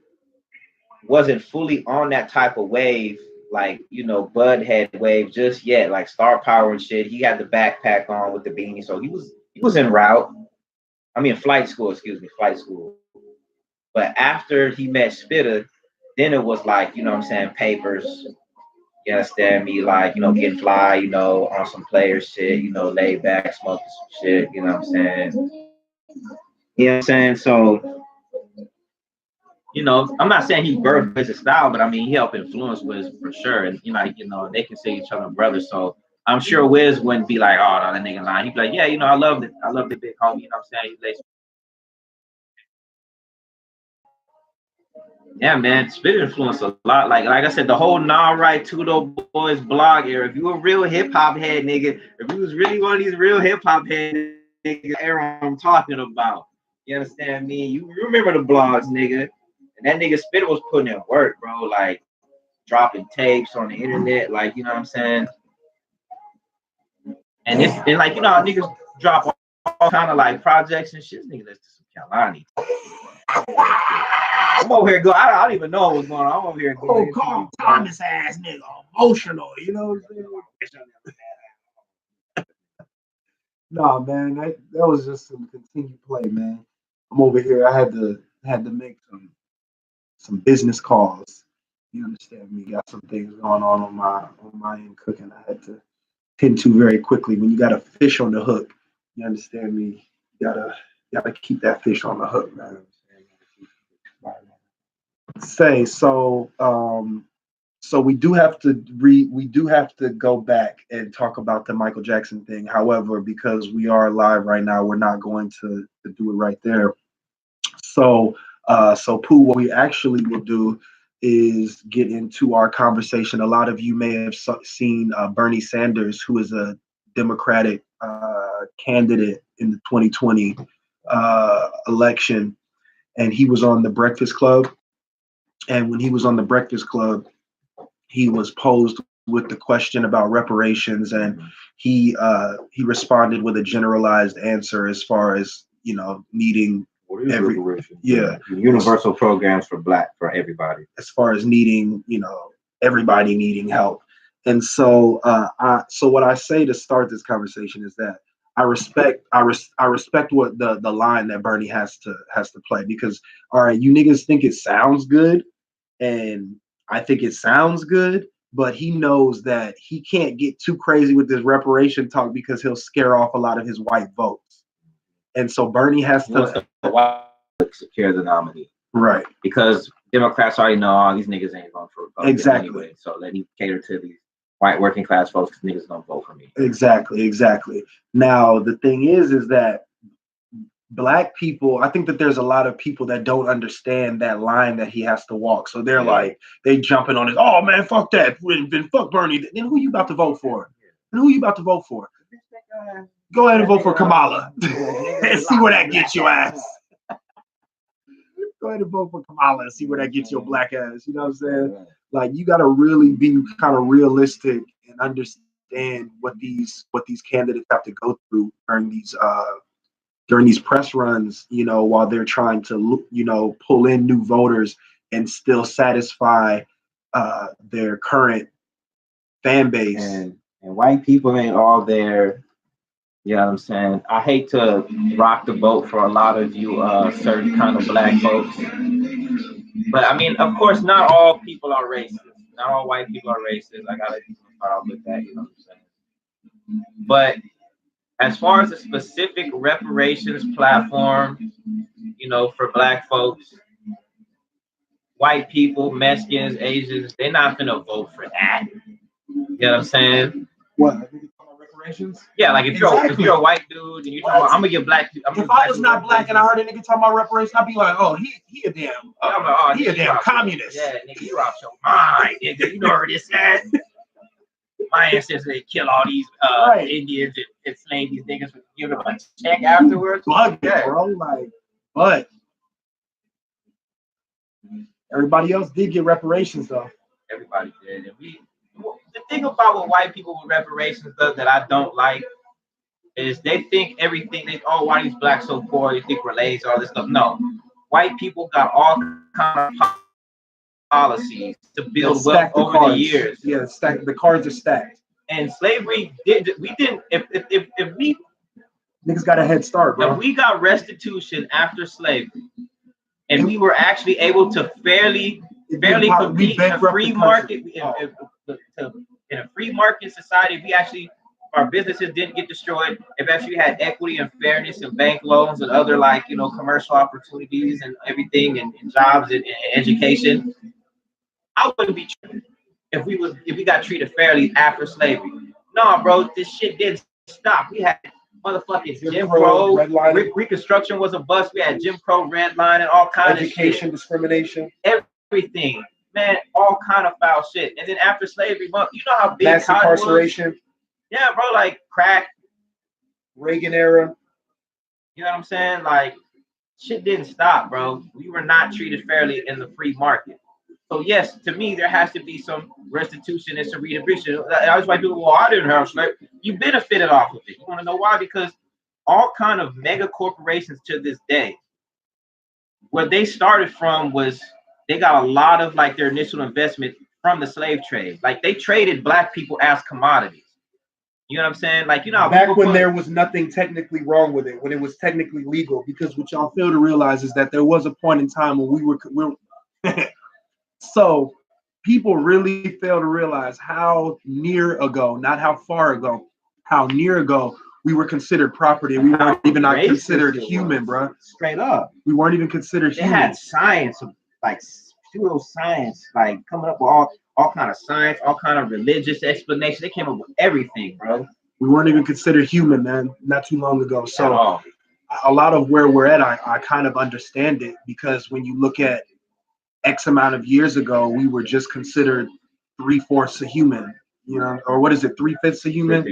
wasn't fully on that type of wave, like, you know, Bud had wave just yet, like Star Power and shit. He had the backpack on with the beanie, so he was in flight school. But after he met Spitter, then it was like, you know what I'm saying, papers, you understand me, like, you know, get fly, you know, on some player shit, you know, laid back, smoking some shit, you know what I'm saying? You know what I'm saying? So, you know, I'm not saying he birthed Wiz's style, but I mean, he helped influence Wiz for sure. And, you know, they consider each other brothers. So I'm sure Wiz wouldn't be like, oh, no, that nigga lying. He'd be like, yeah, you know, I love the big homie, you know what I'm saying? Yeah, man, Spitter influenced a lot. Like I said, the whole Nah Right Tudo Boys blog era. If you a real hip hop head, nigga, if you was really one of these real hip hop head niggas, era I'm talking about. You understand me? You remember the blogs, nigga. And that nigga Spitter was putting in work, bro. Like dropping tapes on the internet, like, you know what I'm saying? And like, you know how niggas drop all kind of like projects and shit. Nigga, that's some Kalani. I'm over here going. I don't even know what's going on. I'm over here going. Oh, Carl Thomas ass nigga, emotional. You know what I'm saying? No, man, that was just some continued play, man. I'm over here. I had to make some business calls. You understand me? Got some things going on my end cooking. I had to tend to very quickly. When you got a fish on the hook, you understand me? You gotta keep that fish on the hook, man. say so. So we do have to go back and talk about the Michael Jackson thing. However, because we are live right now, we're not going to do it right there. So Pooh, what we actually will do is get into our conversation. A lot of you may have seen Bernie Sanders, who is a Democratic candidate in the 2020 election, and he was on the Breakfast Club. And when he was on the Breakfast Club, he was posed with the question about reparations, and he responded with a generalized answer as far as needing universal programs for everybody, as far as needing everybody needing help. And so so what I say to start this conversation is that I respect what the line that Bernie has to play, because all right, you niggas think it sounds good, and I think it sounds good, but he knows that he can't get too crazy with this reparation talk because he'll scare off a lot of his white votes. And so Bernie has to secure the nominee. Right. Because Democrats already know all these niggas ain't voting for Republicans anyway. So let me cater to these white working class folks, because niggas don't vote for me. Exactly. Now, the thing is that Black people, I think that there's a lot of people that don't understand that line that he has to walk. So they're like, they jumping on it. Oh man, fuck that. Then fuck Bernie. Then who you about to vote for? Go ahead and vote for Kamala and see where that gets your ass. Go ahead and vote for Kamala and see where that gets your black ass. You know what I'm saying? Like, you got to really be kind of realistic and understand what these candidates have to go through during these press runs, while they're trying to, pull in new voters and still satisfy their current fan base. And white people ain't all there. You know what I'm saying? I hate to rock the boat for a lot of you certain kind of Black folks. But I mean, of course, not all people are racist. Not all white people are racist. I gotta start off with that, you know what I'm saying? But as far as a specific reparations platform, for Black folks, white people, Mexicans, Asians, they're not gonna vote for that. You know what I'm saying? What? Reparations? Yeah, like if you're a white dude and you're talking about, I'm gonna give Black people. If I was not Black and I heard a nigga talking about reparations, I'd be like, oh, he a damn, he a damn communist. Yeah, nigga, you out your mind, nigga. You know where this at? My ancestors, they kill all these Indians and slave these niggas, and give them a check afterwards. Bro, but everybody else did get reparations, though. Everybody did. And the thing about what white people with reparations does that I don't like is they think everything, why are these Blacks so poor? They think we're lazy, all this stuff. No. White people got all kind of policies to build wealth over the years. Yeah, the cards are stacked. And slavery if we niggas got a head start, bro. If we got restitution after slavery, and we were actually able to fairly compete in a free market, in a free market society, our businesses didn't get destroyed. If actually had equity and fairness and bank loans and other commercial opportunities and everything and jobs and education, I wouldn't be tripping if we got treated fairly after slavery. No, bro, this shit didn't stop. We had motherfucking Jim Crow. Reconstruction was a bust. We had Jim Crow, redlining, all kinds of shit. Education discrimination. Everything. Man, all kind of foul shit. And then after slavery, you know how big mass incarceration was? Yeah, bro, like crack. Reagan era. You know what I'm saying? Like, shit didn't stop, bro. We were not treated fairly in the free market. So yes, to me, there has to be some restitution and some redistribution. I was like, well, I didn't have slavery. You benefited off of it. You want to know why? Because all kind of mega corporations to this day, where they started from was they got a lot of their initial investment from the slave trade. Like, they traded Black people as commodities. You know what I'm saying? Back when there was nothing technically wrong with it, when it was technically legal, because what y'all fail to realize is that there was a point in time when we were so people really fail to realize how near ago, not how far ago, how near ago we were considered property. We weren't even not considered human, bro. Straight up. We weren't even considered human. They had science, pseudoscience, like coming up with all kind of science, all kind of religious explanations. They came up with everything, bro. We weren't even considered human, man, not too long ago. So a lot of where we're at, I kind of understand it, because when you look at X amount of years ago, we were just considered 3/4 a human, you know, or what is it, 3/5 a human?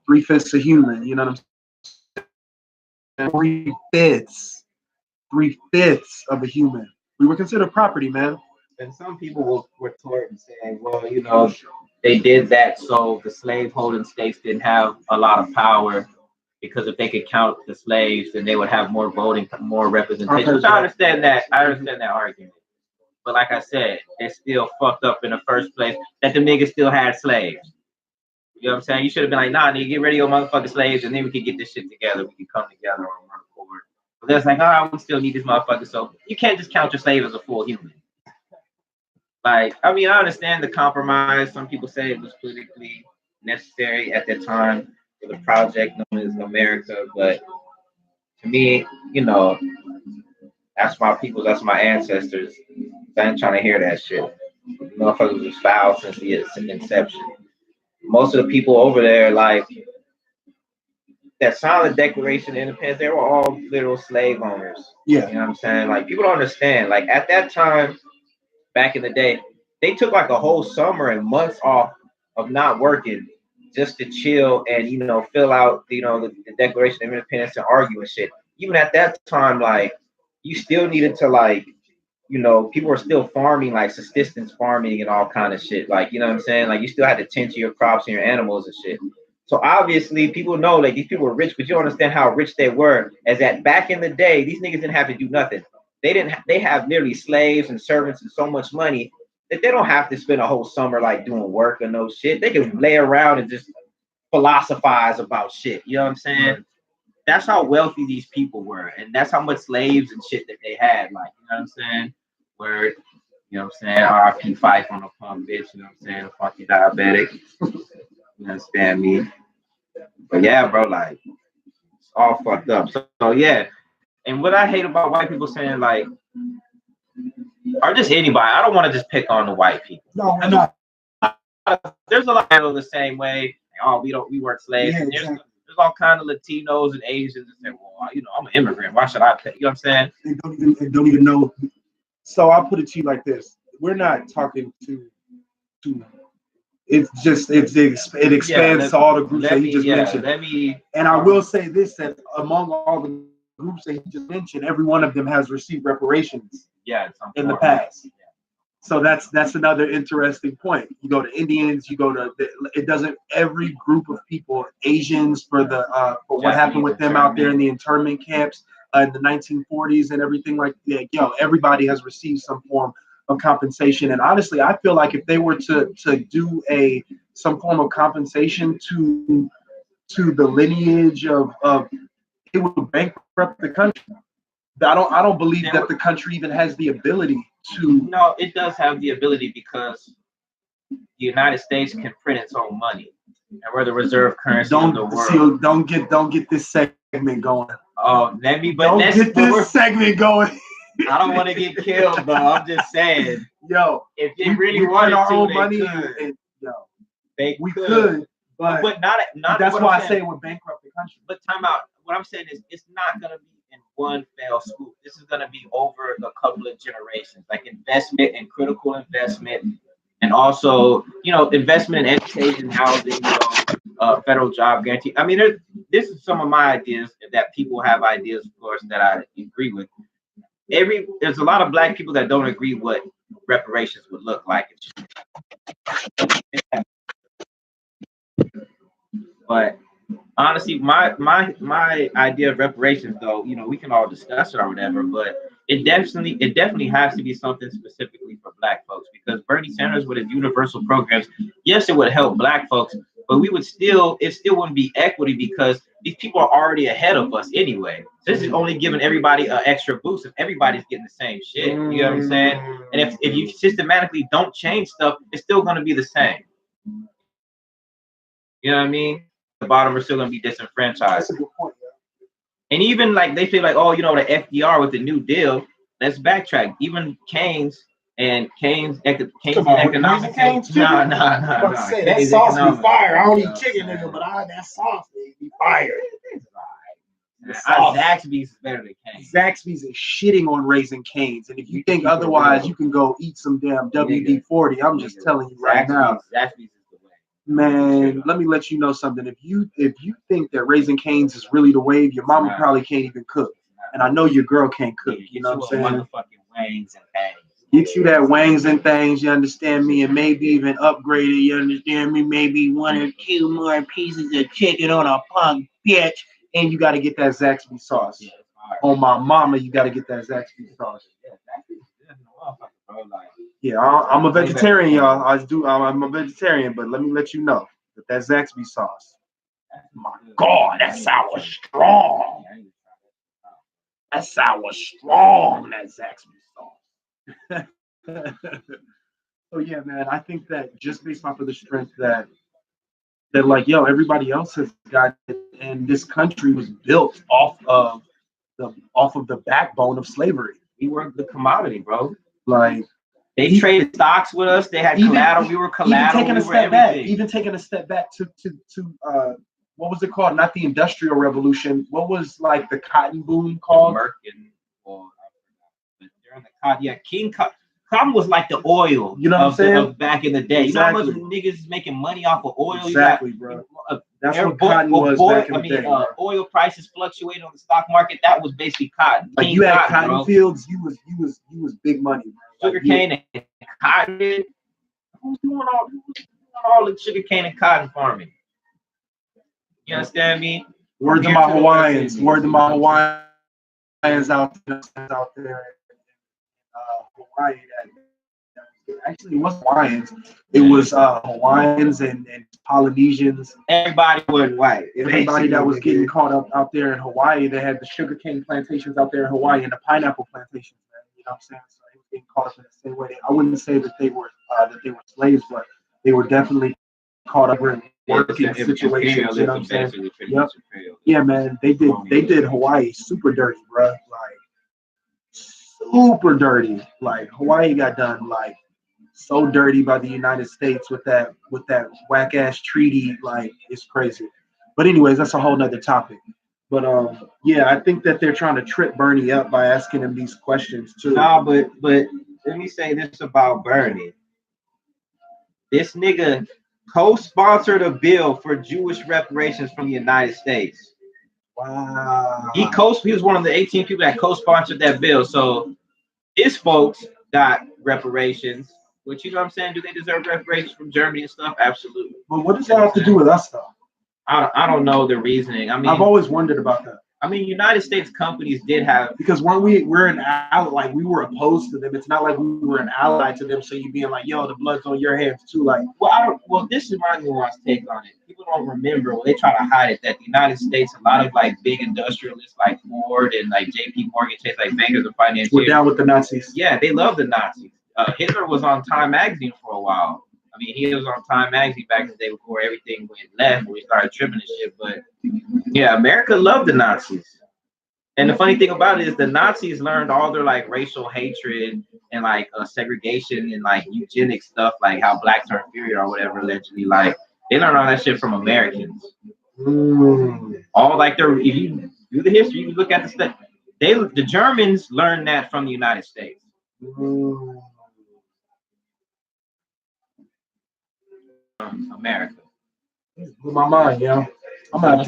3/5 a human, you know what I'm saying? 3/5 of a human. We were considered property, man. And some people will retort and say, well, you know, they did that so the slaveholding states didn't have a lot of power, because if they could count the slaves, then they would have more voting, more representation. So I understand that. I understand that argument. But like I said, it's still fucked up in the first place that the niggas still had slaves. You know what I'm saying? You should have been like, nah, nigga, get rid of your motherfucking slaves, and then we can get this shit together. We can come together on one accord. But that's like, all right, we still need this motherfucker. So you can't just count your slave as a full human. Like, I mean, I understand the compromise. Some people say it was politically necessary at that time for the project known as America. But to me, you know, that's my people, that's my ancestors. I ain't trying to hear that shit. Motherfuckers was foul since the inception. Most of the people over there, like, that signed the Declaration of Independence, they were all literal slave owners. Yeah. You know what I'm saying? Like, people don't understand. Like, at that time, back in the day, they took like a whole summer and months off of not working just to chill and, you know, fill out, you know, the Declaration of Independence and argue and shit. Even at that time, like, you still needed to, like, you know, people were still farming, like subsistence farming and all kind of shit. Like, you know what I'm saying? Like, you still had to tend to your crops and your animals and shit. So obviously people know, like, these people were rich, but you don't understand how rich they were. As that back in the day, these niggas didn't have to do nothing. They have literally slaves and servants and so much money that they don't have to spend a whole summer like doing work or no shit. They can lay around and just philosophize about shit. You know what I'm saying? Right. That's how wealthy these people were, and that's how much slaves and shit that they had. Like, you know what I'm saying? Where, you know what I'm saying? RP Fife on the pump, bitch. You know what I'm saying? Fucking diabetic. You understand me? But yeah, bro, like, it's all fucked up. So yeah. And what I hate about white people saying, like, or just anybody, I don't want to just pick on the white people. No, we're not. There's a lot of people the same way. Oh, we weren't slaves. Yeah, exactly. There's all kind of Latinos and Asians that say, well, you know, I'm an immigrant. Why should I pay? You know what I'm saying? They don't even know. So I'll put it to you like this: we're not talking to. It's just it expands to all the groups that he just mentioned. And I will say this: that among all the groups that he just mentioned, every one of them has received reparations. Yeah, in the past. So that's another interesting point. You go to Indians, you go to it doesn't every group of people, Asians for what happened with them out there in the internment camps in the 1940s and everything like that. Yo, everybody has received some form of compensation. And honestly, I feel like if they were to do some form of compensation to the lineage of it would bankrupt the country. I don't believe that the country even has the ability to. No, it does have the ability because the United States can print its own money, and we're the reserve currency of the world. See, don't get this segment going. Oh, segment going. I don't want to get killed, bro. I'm just saying. Yo, if they really wanted our to, own money, we could, but not. That's why I say it would bankrupt the country. But time out. What I'm saying is, it's not gonna be in one fell swoop. This is gonna be over a couple of generations, like investment and critical investment, and also, you know, investment in education, housing, you know, federal job guarantee. I mean, this is some of my ideas that people have ideas, of course, that I agree with. There's a lot of black people that don't agree what reparations would look like. But honestly, my idea of reparations, though, you know, we can all discuss it or whatever, but it definitely has to be something specifically for black folks, because Bernie Sanders with his universal programs, yes, it would help black folks, but it still wouldn't be equity, because these people are already ahead of us anyway. This is only giving everybody an extra boost if everybody's getting the same shit. You know what I'm saying? And if you systematically don't change stuff, it's still going to be the same. You know what I mean? The bottom are still going to be disenfranchised. That's a good point, yeah. And even like they say, like, oh, you know, the FDR with the New Deal. Let's backtrack. Even Keynes And Cane's Come on, economics. Cane's chicken? Nah. That sauce be fire. I don't eat chicken, nigga, but that sauce be fire. Zaxby's is better than Cane's. Zaxby's is shitting on Raising Cane's, and if you think otherwise, you can go eat some damn WD-40. I'm just telling you right now. Zaxby's is the way. Man, let me let you know something. If you think that Raising Cane's is really the wave, your mama probably can't even cook, and I know your girl can't cook. You know what I'm saying? Motherfucking wings and things. Get you that wings and things, you understand me, and maybe even upgrade it, you understand me, maybe 1 or 2 more pieces of chicken on a punk bitch, and you got to get that Zaxby sauce. Yeah, on my mama, you got to get that Zaxby sauce. Yeah, I'm a vegetarian, y'all. I'm a vegetarian, but let me let you know that Zaxby sauce. My God, that sour strong. That sour strong, that Zaxby sauce. So yeah, man, I think that just based off of the strength that like, yo, everybody else has got it, and this country was built off of the backbone of slavery. We were the commodity, bro. Like they traded stocks with us. They had collateral. We were collateral. Even taking a step back to what was it called? Not the Industrial Revolution. What was like the cotton boom called? King Cotton was like the oil, you know what I'm saying? Of back in the day. Exactly. You know how much niggas is making money off of oil? Exactly, bro. That's what cotton was back in the day. Oil prices fluctuate on the stock market. That was basically cotton. Like you had cotton fields, you was big money, bro. Sugarcane and cotton. Who's doing all the sugarcane and cotton farming? You understand me? Word to my Hawaiians. Word to my Hawaiians out there. Hawaii, actually it wasn't Hawaiians. It was Hawaiians and Polynesians. Everybody wasn't white. Everybody that was getting caught up out there in Hawaii. They had the sugarcane plantations out there in Hawaii and the pineapple plantations. Man. You know what I'm saying? So they were getting caught up in the same way. I wouldn't say that they were slaves, but they were definitely caught up in working situations. You know what I'm saying? Yep. Yeah, man. They did Hawaii super dirty, bro. Like super dirty. Like Hawaii got done like so dirty by the United States with that whack ass treaty. Like it's crazy. But anyways, that's a whole nother topic. But yeah, I think that they're trying to trip Bernie up by asking him these questions too. Nah, but let me say this about Bernie. This nigga co-sponsored a bill for Jewish reparations from the United States. Wow. He was one of the 18 people that co-sponsored that bill. So his folks got reparations. Which, you know what I'm saying? Do they deserve reparations from Germany and stuff? Absolutely. But what does that have to do with us, though? I don't know the reasoning. I mean, I've always wondered about that. I mean, United States companies did have, because when we're an ally, like we were opposed to them. It's not like we were an ally to them. So you being like, yo, the blood's on your hands too. Like, well, this is my nuanced take on it. People don't remember, they try to hide it, that the United States, a lot of like big industrialists like Ford and like J.P. Morgan Chase, like bankers and financiers, were down with the Nazis. Yeah, they love the Nazis. Hitler was on Time Magazine for a while. I mean, he was on Time Magazine back in the day before everything went left, when we started tripping and shit. But yeah, America loved the Nazis. And the funny thing about it is the Nazis learned all their like racial hatred and like segregation and like eugenics stuff, like how blacks are inferior or whatever, allegedly. Like they learned all that shit from Americans. All like if you do the history, you can look at the stuff. The Germans learned that from the United States. America. Blew my mind, yo. I'm gonna have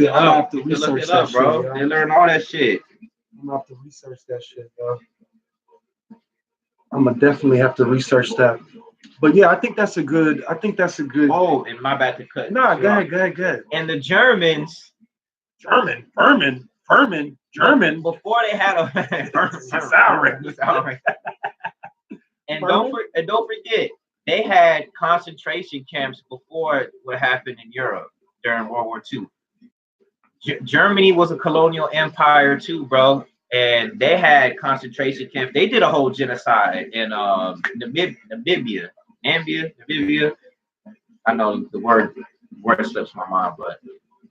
to research that, bro. Shit, they learn all that shit. I'm gonna have to research that shit, yo. I'm gonna definitely have to research that. But yeah, I think that's a good. Oh, and my bad to cut. Nah, go ahead. And the Germans, German. Before they had a and don't forget, they had concentration camps before what happened in Europe during World War II. Germany was a colonial empire too, bro, and they had concentration camps. They did a whole genocide in Namibia. I know the word slips my mind, but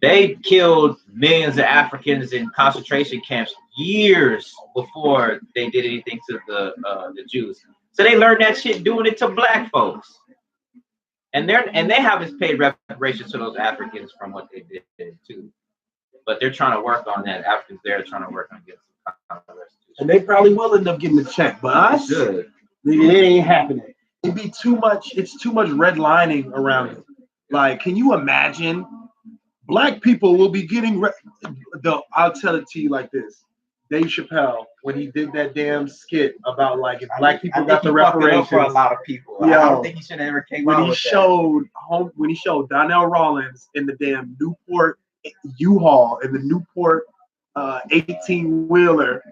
they killed millions of Africans in concentration camps years before they did anything to the Jews. So they learned that shit doing it to black folks. And they haven't paid reparations to those Africans from what they did too. But they're trying to work on that. Africans there are trying to work on getting some kind of restitution. And they probably will end up getting the check, but us, it ain't happening. It'd be too much. It's too much redlining around it. Like, can you imagine? Black people will be getting. I'll tell it to you like this: Dave Chappelle, when he did that damn skit about like if black people got the reparations for a lot of people. I don't think he should have ever came out with that. When he showed Donnell Rawlins in the damn Newport U-Haul in the Newport 18-wheeler.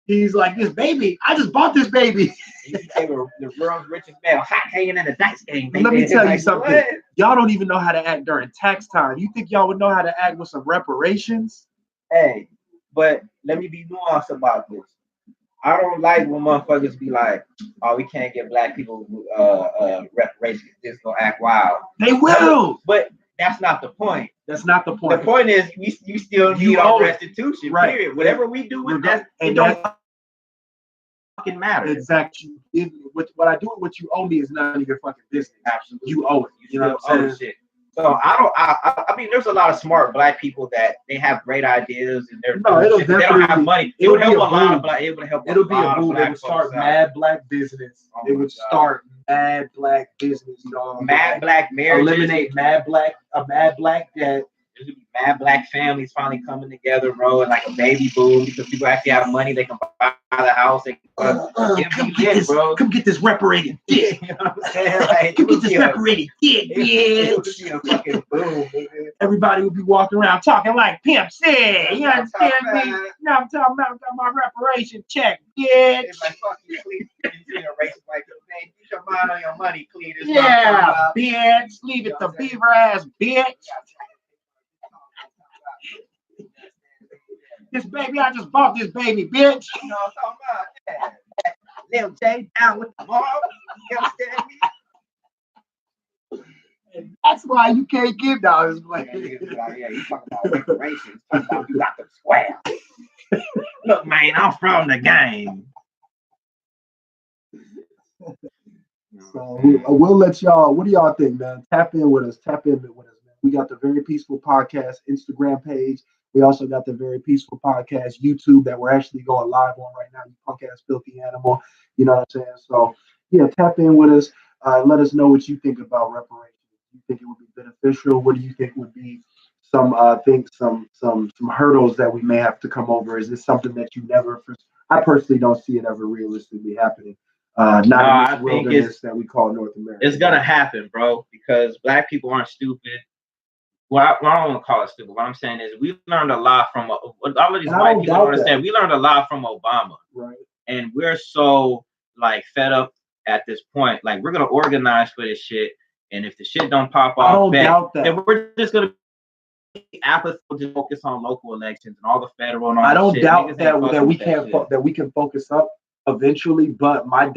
He's like, this baby, I just bought this baby. He became the world's richest man, hot hanging in the dice game. Baby. Let me tell you something. What? Y'all don't even know how to act during tax time. You think y'all would know how to act with some reparations? Hey, but let me be nuanced about this. I don't like when motherfuckers be like, oh, we can't get black people reparations. This gonna act wild. They will. But that's not the point. That's not the point. The point is, you still need our restitution. Right. Period. Whatever we do with that, it don't fucking matter. Exactly. What I do with what you owe me is none of your fucking business. Absolutely. You owe it. You know what I'm saying? Shit. So I mean, there's a lot of smart black people that they have great ideas and they don't have money. It would help a lot of black. It would help. It'll be a boom. It would start mad black business. It would start mad black business. Mad black marriages. Eliminate mad black debt. There's gonna be mad black families finally coming together, bro, and like a baby boom because people actually have money. They can buy the house. They can come get this reparated dick. You know what I'm saying? Like, come get this reparated dick, it would be a fucking boom. Everybody would be walking around talking like Pimp said. You understand me? Now I'm talking about my reparation check, bitch. It's like fucking please, you know, racist like man, get your mind on your money, please. Yeah, bitch. Leave it to beaver ass bitch. This baby, I just bought this baby, bitch. You know what I'm talking about? Yeah. Lil J down with the ball. You understand me? And that's why you can't give dollars. Like, yeah, you talking about reparations. You got the square. Look, man, I'm from the game. So we'll let y'all. What do y'all think, man? Tap in with us. Man. We got the Very Peaceful Podcast Instagram page. We also got the Very Peaceful Podcast YouTube that we're actually going live on right now. You punk ass filthy animal. You know what I'm saying? So yeah, tap in with us. Let us know what you think about reparations. Do you think it would be beneficial? What do you think would be some hurdles that we may have to come over? Is this something that you never? I personally don't see it ever realistically happening. Not in this wilderness that we call North America. It's gonna happen, bro, because black people aren't stupid. Well, I don't want to call it stupid. What I'm saying is we learned a lot from all of these white people don't understand. We learned a lot from Obama, right? And we're so like fed up at this point. Like we're gonna organize for this shit, and if the shit don't pop off, then we're just gonna be apathetic to focus on local elections and all the federal and all. I don't doubt that we can focus up eventually, but my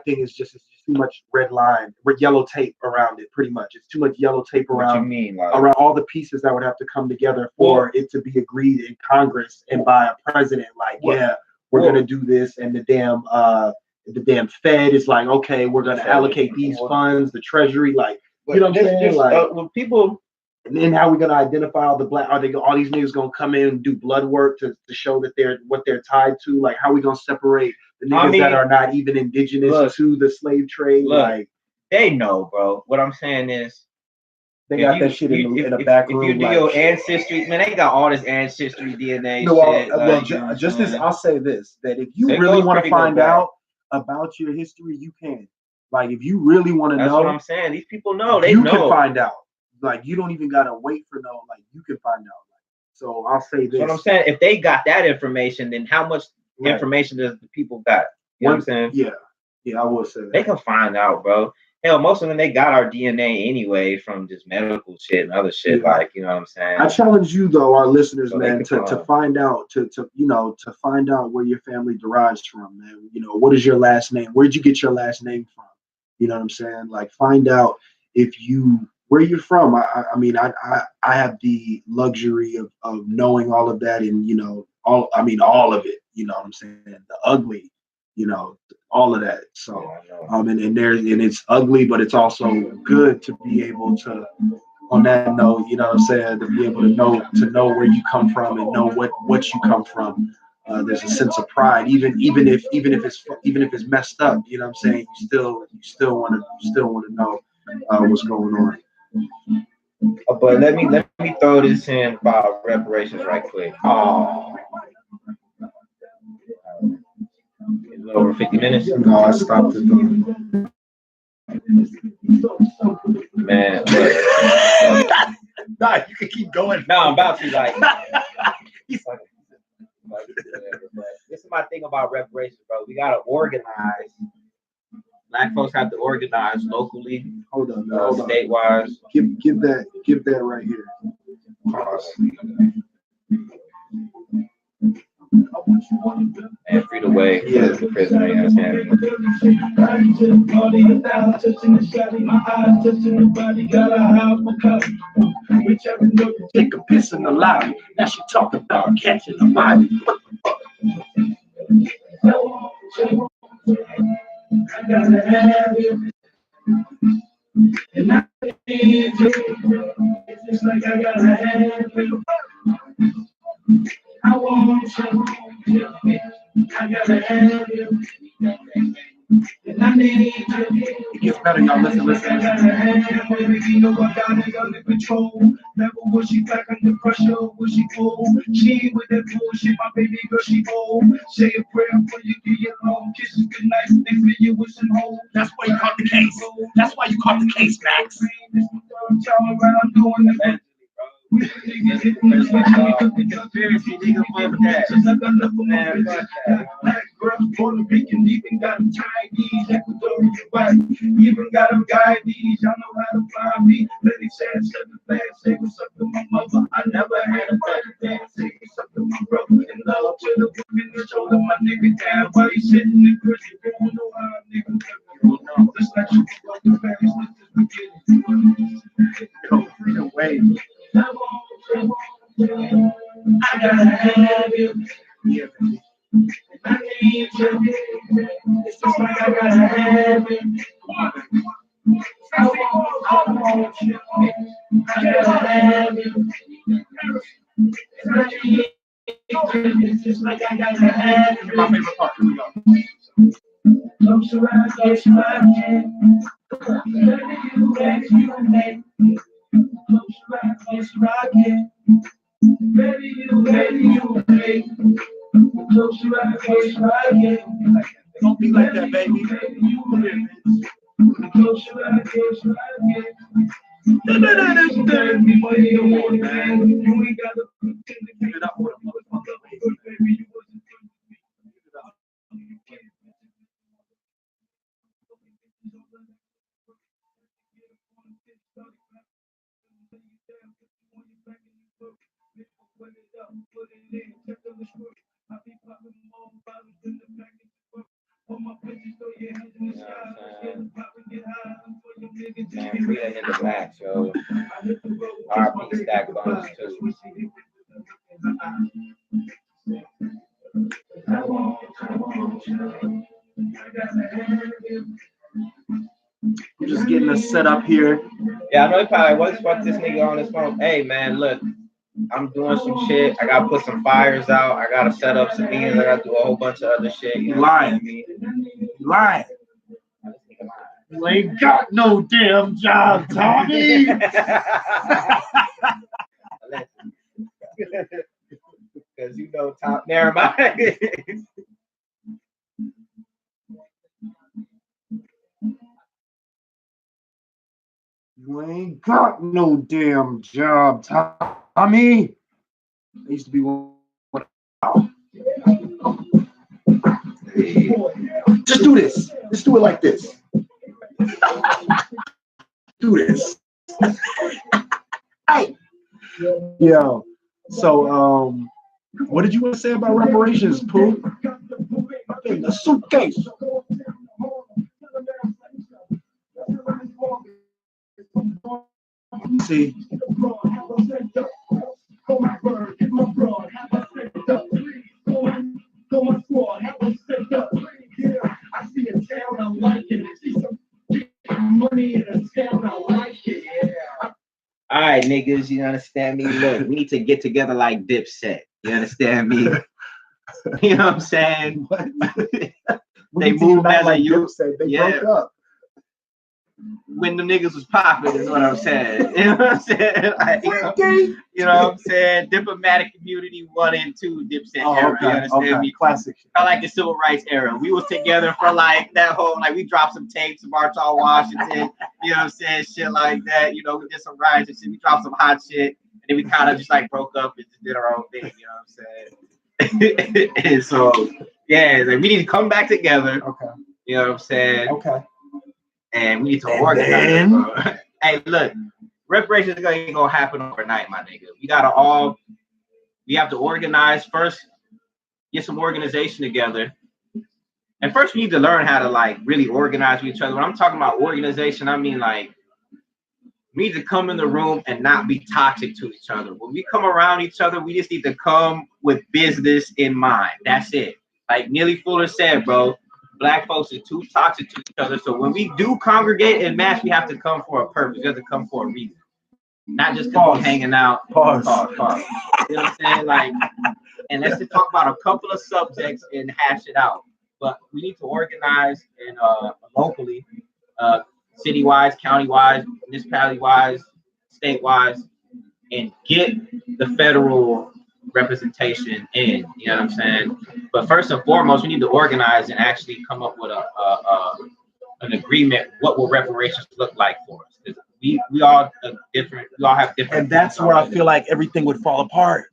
thing is just it's too much red line with yellow tape around it. Pretty much, it's too much yellow tape around. What you mean, like, around all the pieces that would have to come together for it to be agreed in Congress and by a president. Like, we're gonna do this, and the damn Fed is like, okay, we're gonna allocate these funds, the Treasury, like, you know what I'm saying? Like, when people. And then how are we gonna identify all the black? All these niggas gonna come in and do blood work to show that what they're tied to? Like, how are we gonna separate the niggas that are not even indigenous to the slave trade? Like, they know, bro. What I'm saying is, they got that shit in the back room. If you do your ancestry, man, they got all this ancestry DNA shit. I'll say this: that if you really want to find out about your history, you can. Like, if you really want to know, that's what I'm saying. These people know. You can find out. Like, you don't even gotta wait for no. Like, you can find out. So I'll say this. What I'm saying, if they got that information, then how much information does the people got? You know what I'm saying? Yeah, I will say that. They can find out, bro. Hell, most of them, they got our DNA anyway from just medical shit and other shit. Yeah. Like, you know what I'm saying? I challenge you though, our listeners, man, to find out to find out where your family derives from, man. You know, what is your last name? Where'd you get your last name from? You know what I'm saying? Like, find out where you're from. I mean, I have the luxury of knowing all of that, and all of it. You know what I'm saying? The ugly, you know, all of that. So, and it's ugly, but it's also good to be able to, on that note, you know what I'm saying, to be able to know where you come from and know what you come from. There's a sense of pride, even if it's messed up. You know what I'm saying? You still want to know what's going on. But let me throw this in about reparations right quick. Oh, a little over 50 minutes. No, I stopped it. Man, nah, you can keep going. No, I'm about to like. This is my thing about reparations, bro. We gotta organize. Black folks have to organize locally. Hold on, statewide. Give that right here. And free the way for the prisoner in his hand. Take a piss in the lobby. Now she talking about catching a body. I gotta have you. And I need you. It's just like I gotta have you. I want you. I gotta have you. And I need you. It gets better, y'all. Listen. I gotta have you. You know I got it under control. Never was she back under pressure, was she cold? She ain't with that bullshit, my baby girl, she old. Say a prayer for you, do your long kisses, good night, they fill you with some hope. That's why you caught the case. That's why you caught the case, Max. Y'all around doing the man. Conspiracy, nigga, fuck that. Black girls, Puerto Rican, even got them Chinese, Ecuadorian white, even got them Guyanese. Y'all know how to find me. Lady said, say what's up to my mother. I never had a better dance. Say what's up to my brother. In love to the women that shoulder my nigga down while he sitting in prison. You don't know how a nigga live. You don't know. Just like you fuck the Paris, let's just begin it. Go free away. I gotta have you. Yeah. I need you. It's just like I gotta have you. I want you. I gotta have you. It's just like I gotta have you. My favorite part. Here we go. Close your eyes, close your eyes. Close your eyes, baby, you, close your eyes, don't be like that, baby. Close your eyes, you ain't got to give it up with my baby, you wasn't Man, free that nigga Max, yo. RP Stack Bones too. We're just getting us set up here. Yeah, I know he probably was fuck this nigga on his phone. Hey man, look, I'm doing some shit. I gotta put some fires out. I gotta set up some meetings. I gotta do a whole bunch of other shit. You lying. Lying. You ain't got no damn job, Tommy. Because you know, Tom, never mind. You ain't got no damn job, Tommy. I used to be one. Just do this. Just do it like this. Do this. Hey. Yo. So, what did you want to say about reparations, Pooh? In the suitcase. See. All right, niggas, you understand me? Look, we need to get together like Dipset. You understand me? You know what I'm saying? They moved as a youth. They broke up. When the niggas was popping is what I'm saying. You know what I'm saying? Like, you know what I'm saying? Diplomatic Community 1 and 2 Dipset era. You understand me? Classic. I like the civil rights era. We was together for like that whole, like we dropped some tapes of March on Washington, you know what I'm saying? Shit like that. You know, we did some riots and shit. We dropped some hot shit. And then we kind of just like broke up and just did our own thing, you know what I'm saying? And so, yeah, like we need to come back together. Okay. You know what I'm saying? Okay. And we need to organize. Hey, look, reparations ain't gonna happen overnight, my nigga. We have to organize first, get some organization together. And first we need to learn how to like really organize with each other. When I'm talking about organization, I mean like we need to come in the room and not be toxic to each other. When we come around each other, we just need to come with business in mind. That's it. Like Neely Fuller said, bro. Black folks are too toxic to each other. So when we do congregate and match, we have to come for a purpose. We have to come for a reason. Not just because we're hanging out. Pause. You know what I'm saying? Like, and let's just talk about a couple of subjects and hash it out. But we need to organize and locally, city-wise, county-wise, municipality-wise, state-wise, and get the federal representation in, you know what I'm saying? But first and foremost, we need to organize and actually come up with an agreement. What will reparations look like for us? Because we all have different. And that's where I feel like everything would fall apart.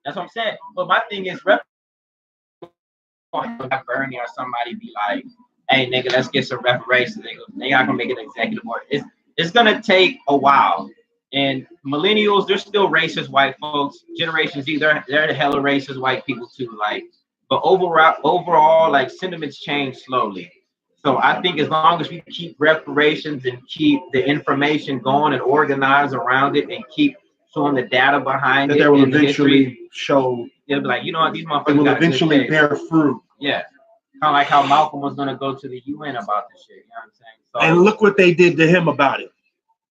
That's what I'm saying. But my thing is, Bernie or somebody be like, "Hey, nigga, let's get some reparations." They not gonna make an executive order. It's gonna take a while. And millennials, they're still racist white folks. Generation Z, they're the hella racist white people too. Like, but overall, like sentiments change slowly. So I think as long as we keep reparations and keep the information going and organize around it and keep showing the data behind it, that will eventually show. They'll be like, you know what, these motherfuckers will eventually bear fruit. Yeah, kind of like how Malcolm was gonna go to the UN about this shit. You know what I'm saying? So, and look what they did to him about it.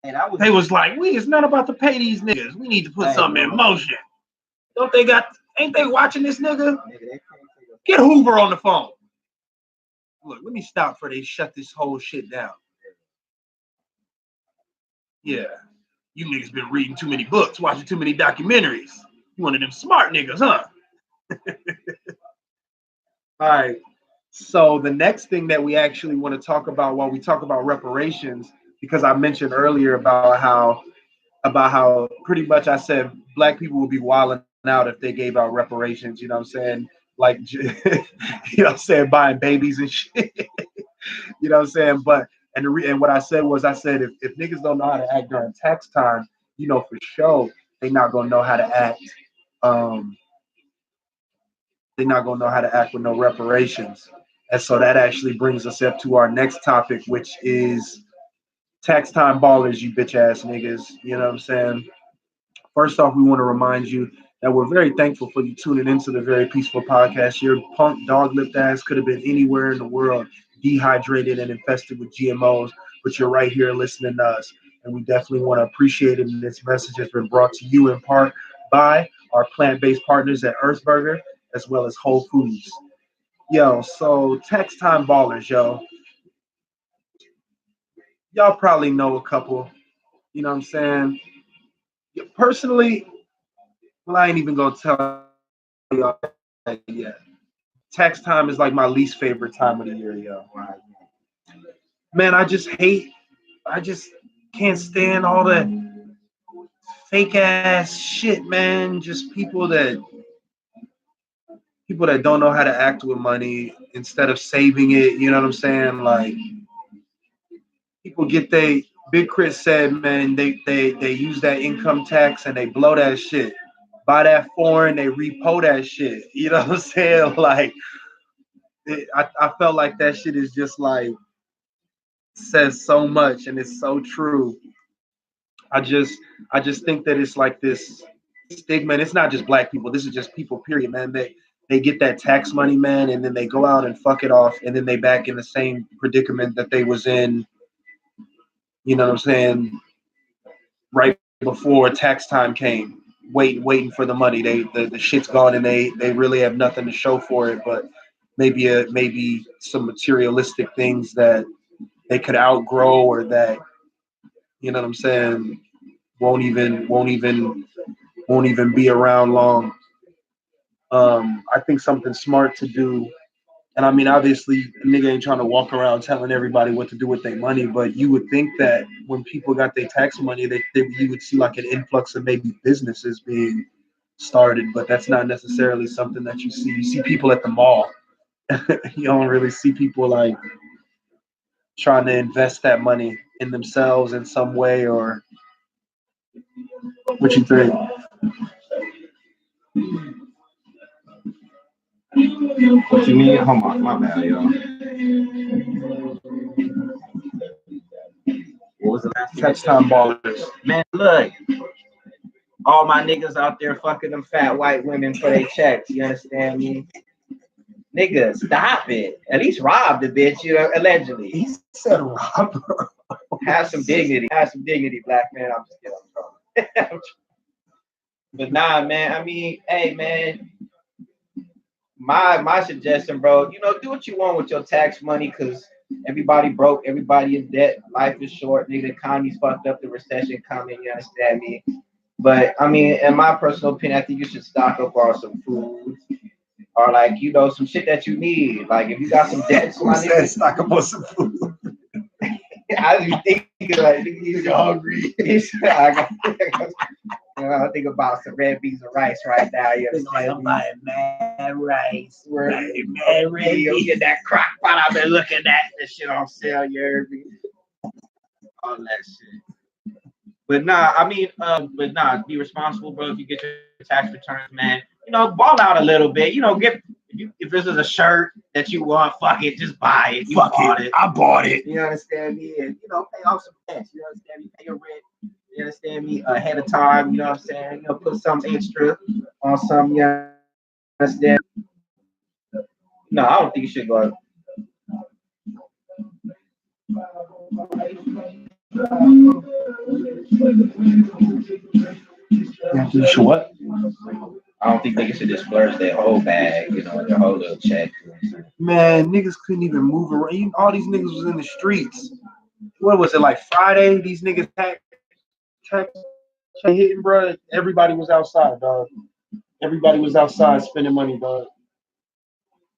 And they was like, it's not about to pay these niggas. We need to put something in motion. Ain't they watching this nigga? Get Hoover on the phone. Look, let me stop before they shut this whole shit down. Yeah. You niggas been reading too many books, watching too many documentaries. You one of them smart niggas, huh? All right. So the next thing that we actually want to talk about while we talk about reparations, because I mentioned earlier about how pretty much I said black people would be wilding out if they gave out reparations, you know what I'm saying? Like, you know what I'm saying, buying babies and shit. You know what I'm saying? But and what I said was, I said if niggas don't know how to act during tax time, you know for sure they not gonna know how to act. They're not gonna know how to act with no reparations. And so that actually brings us up to our next topic, which is tax time ballers, you bitch ass niggas. You know what I'm saying? First off, we want to remind you that we're very thankful for you tuning into the Very Peaceful Podcast. Your punk dog-lipped ass could have been anywhere in the world, dehydrated and infested with GMOs, but you're right here listening to us. And we definitely want to appreciate it. And this message has been brought to you in part by our plant-based partners at Earth Burger, as well as Whole Foods. Yo, so tax time ballers, yo. Y'all probably know a couple, you know what I'm saying? Personally, well, I ain't even gonna tell y'all yet. Tax time is like my least favorite time of the year, yo. Man, I just can't stand all that fake ass shit, man. Just people that don't know how to act with money instead of saving it, you know what I'm saying? Like, people get Big Chris said, man, they use that income tax and they blow that shit. Buy that foreign, they repo that shit. You know what I'm saying? Like, I felt like that shit is just like, says so much and it's so true. I just think that it's like this stigma. And it's not just black people. This is just people, period, man. They get that tax money, man, and then they go out and fuck it off, and then they back in the same predicament that they was in, you know what I'm saying, right before tax time came, waiting for the money. The shit's gone and they really have nothing to show for it, but maybe some materialistic things that they could outgrow or that, you know what I'm saying, won't even be around long. I think something smart to do. And I mean, obviously, a nigga ain't trying to walk around telling everybody what to do with their money, but you would think that when people got their tax money, you would see like an influx of maybe businesses being started, but that's not necessarily something that you see. You see people at the mall. You don't really see people like trying to invest that money in themselves in some way, or what you think? What you mean? Hold on, my bad, y'all. What was the last Tax time ballers? Man, look. All my niggas out there fucking them fat white women for their checks. You understand me? Nigga, stop it. At least rob the bitch, you know, allegedly. He said rob her. Have some dignity. Have some dignity, black man. I'm just kidding. But nah, man. I mean, hey, man. My suggestion, bro, you know, do what you want with your tax money, because everybody broke, everybody in debt. Life is short, nigga. The economy's fucked up, the recession coming, you understand me? But I mean, in my personal opinion, I think you should stock up on some food or like, you know, some shit that you need. Like if you got some debt, stock up on some food. I was thinking like he's hungry. I think about some red beans and rice right now. You know, like I'm buying mad rice. Mad red beans. Get that crock pot I've been looking at. This shit on sale. You heard me? All that shit. But nah, I mean, be responsible, bro. If you get your tax returns, man, you know, ball out a little bit. You know, if this is a shirt that you want, fuck it, just buy it. You bought it. I bought it. You understand me? And you know, pay off some debts. You understand me? Pay your rent. You understand me? Ahead of time. You know what I'm saying? You know, put some extra on some. You understand? No, I don't think you should go. You should what? I don't think niggas should just splurge their whole bag, you know, their whole little check. Man, niggas couldn't even move around. All these niggas was in the streets. What was it, like Friday? These niggas tax hitting, bro. Everybody was outside, dog. Everybody was outside spending money, dog.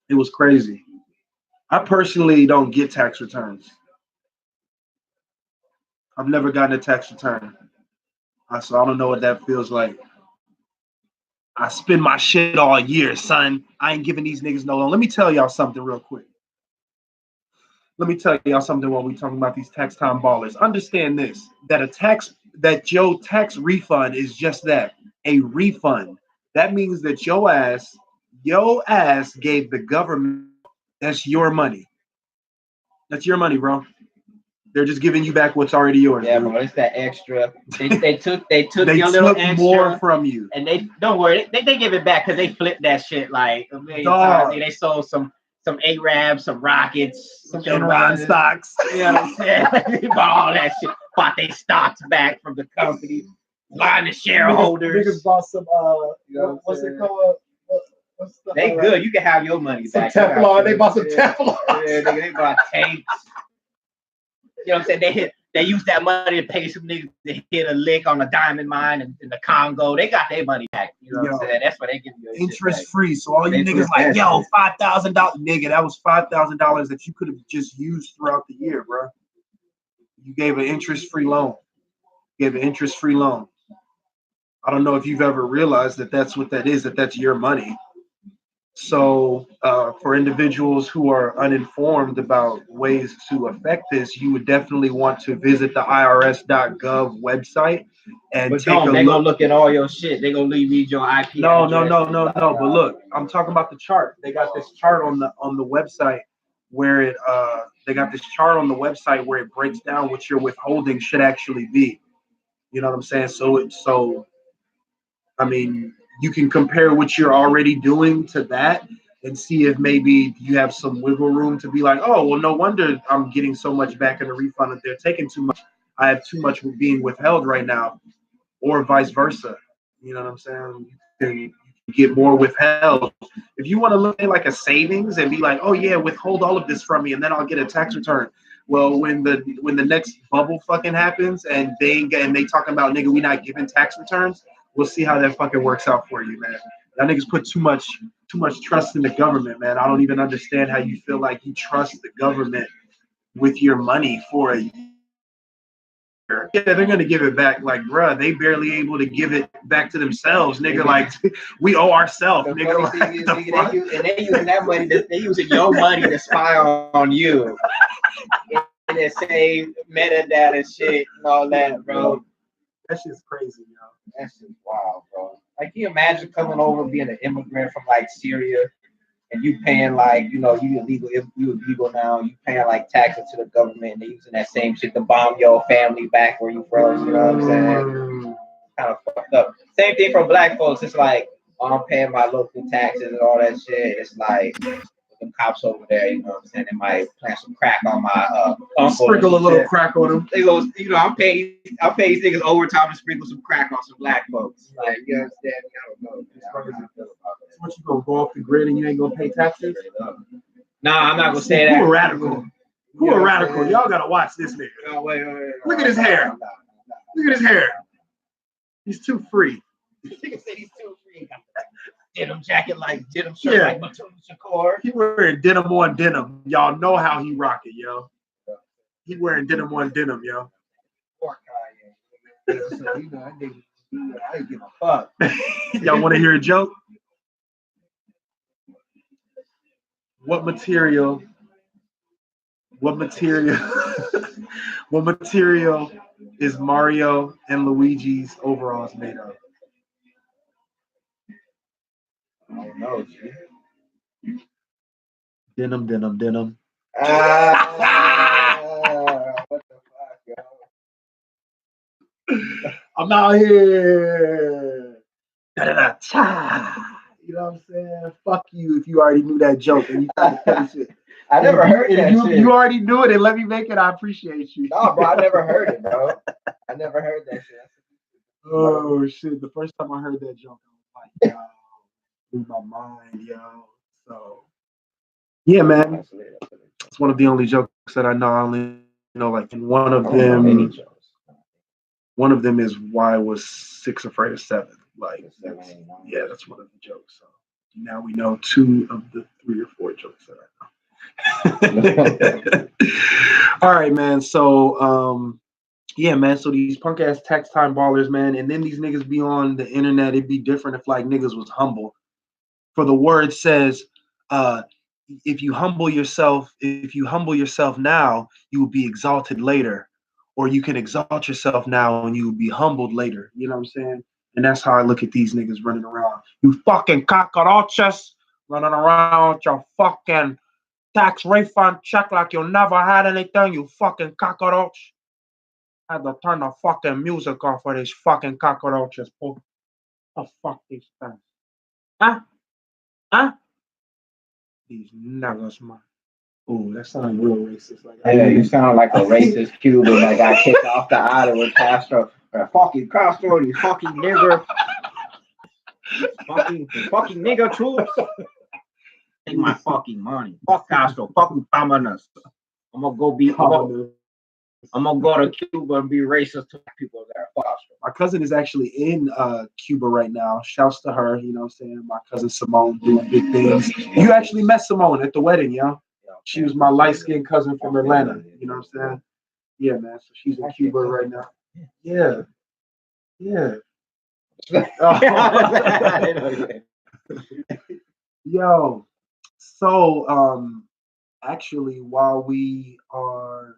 It was crazy. I personally don't get tax returns. I've never gotten a tax return. So I don't know what that feels like. I spend my shit all year, son. I ain't giving these niggas no loan. Let me tell y'all something real quick. Let me tell y'all something while we talking about these tax time ballers. Understand this, that your tax refund is just that, a refund. That means that your ass gave the government, that's your money. That's your money, bro. They're just giving you back what's already yours. Yeah, bro, it's that extra. They took your little extra more from you, and they don't worry. They give it back because they flipped that shit like a million times. They sold some Arabs, some rockets, some Enron stocks. You know what I'm saying? They bought all that shit. Bought their stocks back from the company. Lying to shareholders. Niggas bought some what's it called? They good. You can have your money back. Some Teflon. They bought some Teflon. Yeah, nigga, they bought tapes. You know what I'm saying? They used that money to pay some niggas to hit a lick on a diamond mine in the Congo. They got their money back. You know what I'm saying? That's what they give you. Interest free. So all you niggas like, yo, $5,000. Nigga, that was $5,000 that you could have just used throughout the year, bro. You gave an interest-free loan. I don't know if you've ever realized that that's what that is, that's your money. So for individuals who are uninformed about ways to affect this, you would definitely want to visit the irs.gov website and take a look. They're going to look at all your shit. They're going to read your IP No. But look, I'm talking about the chart. They got this chart on the website where they got this chart on the website where it breaks down what your withholding should actually be. You know what I'm saying? So I mean, you can compare what you're already doing to that and see if maybe you have some wiggle room to be like, oh, well, no wonder I'm getting so much back in the refund that they're taking too much. I have too much being withheld right now. or vice versa. You know what I'm saying? You can get more withheld. If you want to look at like a savings and be like, oh yeah, withhold all of this from me and then I'll get a tax return. Well, when the next bubble fucking happens and they talking about nigga, we not giving tax returns, we'll see how that fucking works out for you, man. Y'all niggas put too much trust in the government, man. I don't even understand how you feel like you trust the government with your money for a year. Yeah, they're gonna give it back. Like, bruh, they barely able to give it back to themselves, nigga. Like, we owe ourselves, nigga. They using that money. They using your money to spy on you. And the same metadata shit and all that, bro. That shit's crazy, yo. That shit's wild, bro. Like, can you imagine coming over being an immigrant from like Syria, and you paying like, you illegal now, you paying like taxes to the government, and they using that same shit to bomb your family back where you from, you know what I'm saying? Kind of fucked up. Same thing for black folks. It's like, oh, I'm paying my local taxes and all that shit. It's like, them cops over there, you know what I'm saying? They might plant some crack on my uncle. Sprinkle a little crack on them. They go, I'm paying these niggas overtime to sprinkle some crack on some black folks. Like, you understand? I don't know. What, you gonna go off the grid and you ain't gonna pay taxes? Nah, I'm not gonna say that. Who a radical? Who a radical? Y'all gotta watch this nigga. No, wait. Look at his hair. Look at his hair. He's too free. Nigga said he's too free. Denim jacket, like denim shirt, like Matul Shakur. He wearing denim on denim. Y'all know how he rock it, yo. He wearing denim on denim, yo. Poor Kanye. So, I didn't give a fuck. Y'all want to hear a joke? What material is Mario and Luigi's overalls made of? I don't know, G. Denim. What the fuck, yo? I'm out here. Da-da-da-cha. You know what I'm saying? Fuck you if you already knew that joke and you tried to finish it. I never heard that shit. You already knew it and let me make it. I appreciate you. No, bro, I never heard it, bro. I never heard that shit. Oh shit! The first time I heard that joke, I was like, yo, blew my mind, yo. So, yeah, man, it's one of the only jokes that I know. I only know, like, one of them is why was 6 afraid of 7. Like, that's one of the jokes. So now we know 2 of the 3 or 4 jokes that I know. All right, man. So, yeah, man. So these punk ass tax time ballers, man, and then these niggas be on the internet. It'd be different if like niggas was humble. For the word says, if you humble yourself now, you will be exalted later, or you can exalt yourself now and you will be humbled later. You know what I'm saying? And that's how I look at these niggas running around. You fucking cockroaches running around with your fucking tax refund check like you never had anything. You fucking cockroach. I had to turn the fucking music off for these fucking cockroaches. Oh, fuck these things. Huh? These niggas, man. Ooh, that sounds real racist. Like, yeah, you sound like a racist Cuban that got kicked off the island with Castro. Fucking Castro, you fucking nigger. fucking nigger troops. Take my fucking money. Fuck Castro. Fucking communist. I'm gonna go to Cuba and be racist to people there. My cousin is actually in Cuba right now. Shouts to her, you know what I'm saying? My cousin Simone doing big things. You actually met Simone at the wedding, yo. She was my light-skinned cousin from Atlanta, you know what I'm saying? Yeah, man. So she's in Cuba right now. Yeah. Yo. So actually while we are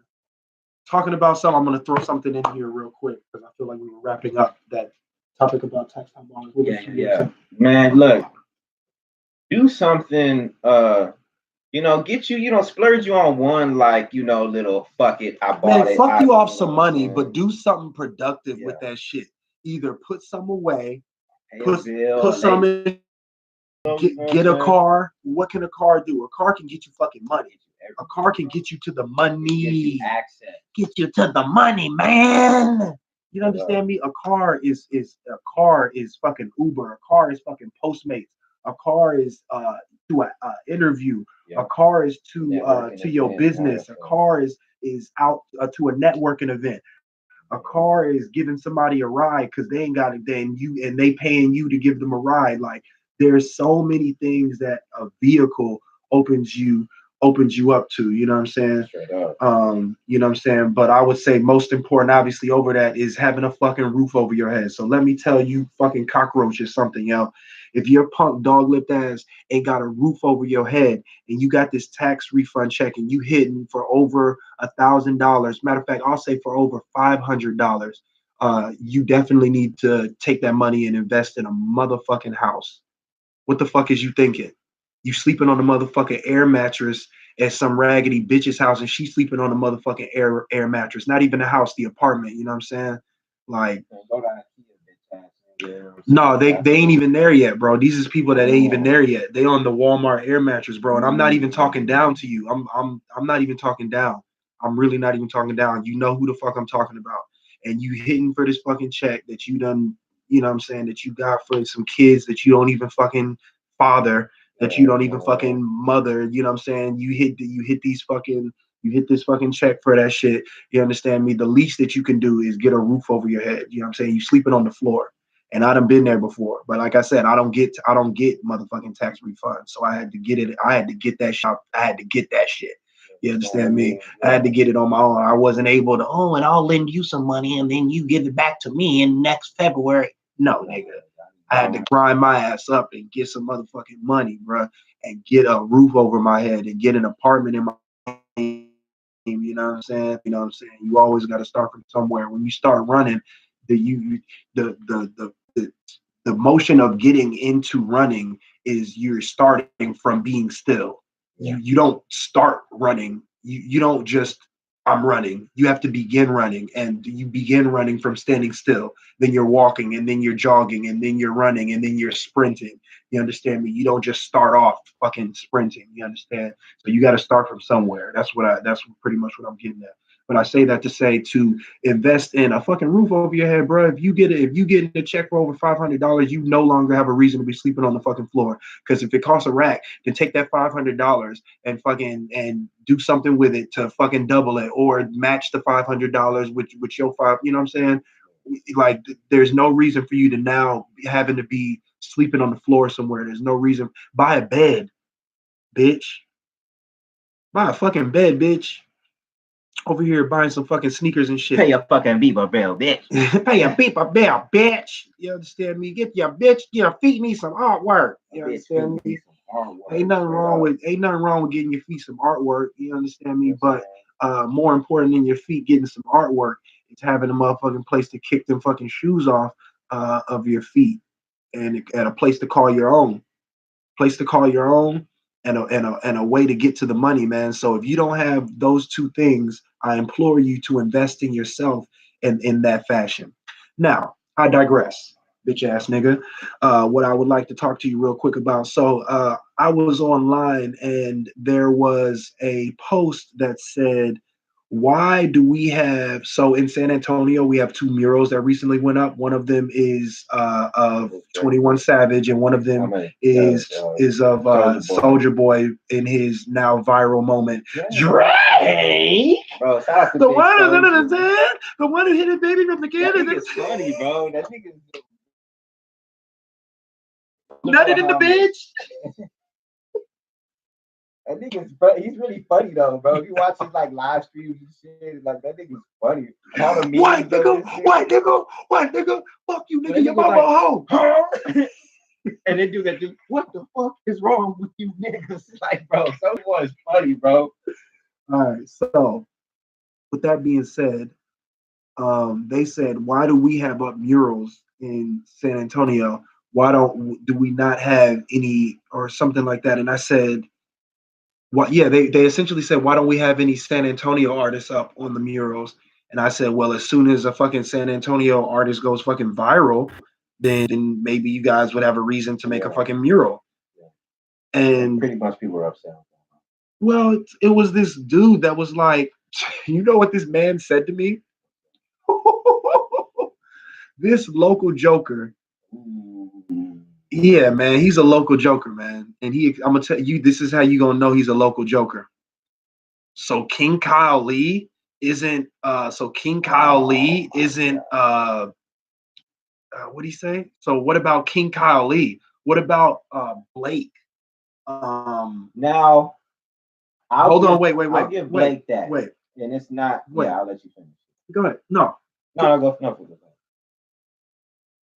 talking about something, I'm going to throw something in here real quick because I feel like we were wrapping up that topic about tax time ballers. Yeah. Man, look, do something, get you, splurge you on one, like, little fuck it, I bought it. Fuck you off some money, but do something productive with that shit. Either put some away, put some in, get a car. What can a car do? A car can get you fucking money. A car can get you to the money. Access. Get you to the money, man. You understand me? A car is fucking Uber. A car is fucking Postmates. A car is to a interview. A car is to your business. A car is out to a networking event. A car is giving somebody a ride because they ain't got it. Then they paying you to give them a ride. Like there's so many things that a vehicle opens you up to. You know what I'm saying? You know what I'm saying? But I would say most important, obviously, over that is having a fucking roof over your head. So let me tell you, fucking cockroaches, something, yo. If your punk dog-lipped ass ain't got a roof over your head and you got this tax refund check and you hitting for over $1,000, matter of fact, I'll say for over $500, you definitely need to take that money and invest in a motherfucking house. What the fuck is you thinking? You sleeping on a motherfucking air mattress at some raggedy bitch's house and she's sleeping on a motherfucking air mattress. Not even the house, the apartment. You know what I'm saying? Like, no, they ain't even there yet, bro. These is people that ain't even there yet. They on the Walmart air mattress, bro. And I'm not even talking down to you. I'm not even talking down. I'm really not even talking down. You know who the fuck I'm talking about. And you hitting for this fucking check that you done, you know what I'm saying, that you got for some kids that you don't even fucking father, that you don't even fucking mother, you know what I'm saying? You hit this fucking check for that shit. You understand me? The least that you can do is get a roof over your head. You know what I'm saying? You sleeping on the floor. And I done been there before. But like I said, I don't get motherfucking tax refunds. So I had to get it. I had to get that shit. I had to get that shit. You understand me? I had to get it on my own. I wasn't able to, and I'll lend you some money and then you give it back to me in next February. No, nigga. I had to grind my ass up and get some motherfucking money, bro, and get a roof over my head and get an apartment in my name. You know what I'm saying? You know what I'm saying? You always got to start from somewhere. When you start running, the motion of getting into running is you're starting from being still. You don't start running. You don't just I'm running. You have to begin running, and you begin running from standing still. Then you're walking, and then you're jogging, and then you're running, and then you're sprinting. You understand me? You don't just start off fucking sprinting. You understand? So you got to start from somewhere. That's pretty much what I'm getting at. But I say that to say to invest in a fucking roof over your head, bro. If you get a check for over $500, you no longer have a reason to be sleeping on the fucking floor. Because if it costs a rack, then take that $500 and fucking and do something with it to fucking double it or match the $500 with your five. You know what I'm saying? Like, there's no reason for you to now having to be sleeping on the floor somewhere. There's no reason. Buy a bed, bitch. Buy a fucking bed, bitch. Over here buying some fucking sneakers and shit. Pay your fucking beeper bill, bitch. Pay your beeper bill, bitch. You understand me? Get your feet need some artwork. You understand me? Ain't nothing wrong with getting your feet some artwork. You understand me? But more important than your feet getting some artwork is having a motherfucking place to kick them fucking shoes off of your feet, and a place to call your own. And a way to get to the money, man. So if you don't have those two things, I implore you to invest in yourself in that fashion. Now, I digress, bitch ass nigga. What I would like to talk to you real quick about. So I was online and there was a post that said, why do we have, so in San Antonio, we have two murals that recently went up. One of them is of 21 Savage, and one of them is of Soulja Boy in his now viral moment. Drake! Bro, the one who hit it, baby, from the kid. It's funny, bro. That nigga nutted in the bitch. That nigga's he's really funny though, bro. If you watch his like live streams and shit, like that nigga's funny. White nigga, fuck you, nigga, your mama hoe. And then that dude, what the fuck is wrong with you niggas? Like, bro, someone's funny, bro. All right, so with that being said, they said, why do we have up murals in San Antonio? Why do we not have any or something like that? And I said, what? Yeah, they essentially said, why don't we have any San Antonio artists up on the murals? And I said, well, as soon as a fucking San Antonio artist goes fucking viral, then maybe you guys would have a reason to make a fucking mural. And pretty much people are upset. Well, it was this dude that was like, you know what this man said to me? This local joker. Yeah, man, he's a local joker, man. And I'm gonna tell you, this is how you gonna know he's a local joker. So King Kyle Lee isn't what do you say? So what about King Kyle Lee? What about Blake? Now hold on, wait. I'll give Blake that. Wait. And it's not I'll let you finish. Go ahead. No, go.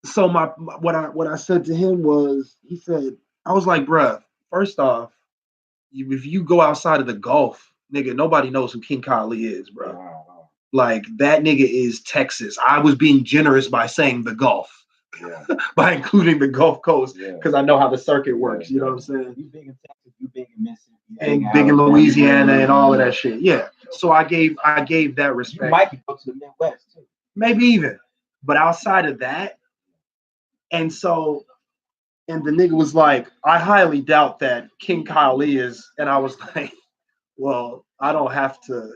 So what I said to him was, he said, I was like, bruh, first off, if you go outside of the Gulf, nigga, nobody knows who King Kyle Lee is, bro. Wow. Like, that nigga is Texas. I was being generous by saying the Gulf, by including the Gulf Coast, because I know how the circuit works. You know what I'm saying? You big in Texas, you big in Mississippi, and big in Louisiana and all of that shit. Yeah. So I gave that respect. You might go to the Midwest too. Maybe even, but outside of that. And so, and the nigga was like, I highly doubt that King Kyle Lee is. And I was like, well, I don't have to